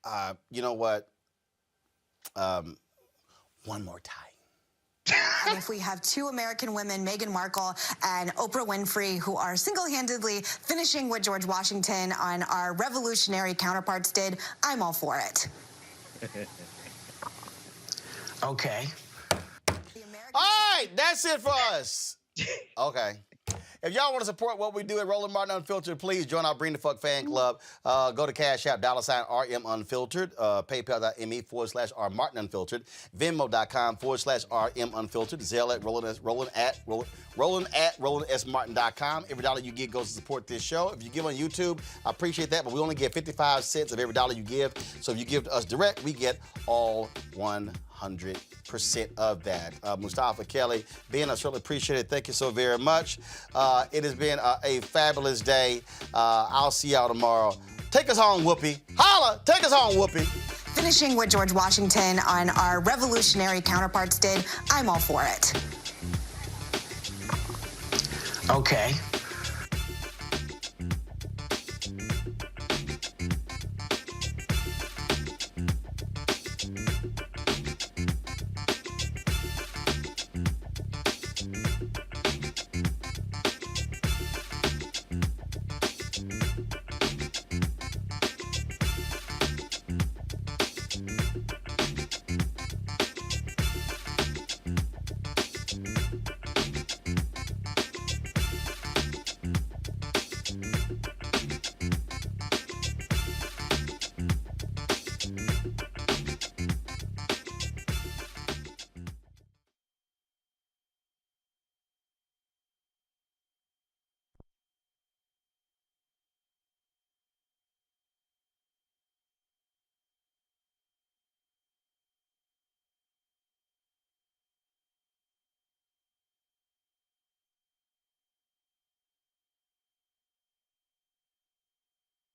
you. You know what? One more time. And if we have two American women, Meghan Markle and Oprah Winfrey, who are single-handedly finishing what George Washington and our revolutionary counterparts did, I'm all for it. Okay. All right, that's it for us. Okay. If y'all want to support what we do at Roland Martin Unfiltered, please join our Bring the Fuck fan club. Go to Cash App, $RM Unfiltered, PayPal.me/R Martin Unfiltered, Venmo.com/RM Unfiltered, Zelle at Roland@RolandSMartin.com. Every dollar you give goes to support this show. If you give on YouTube, I appreciate that, but we only get 55 cents of every dollar you give. So if you give to us direct, we get all 100% of that. Mustafa, Kelly, Ben, I certainly appreciate it. Thank you so very much. It has been a fabulous day. I'll see y'all tomorrow. Take us home, Whoopi. Holla! Take us home, Whoopi. Finishing what George Washington and our revolutionary counterparts did, I'm all for it. Okay.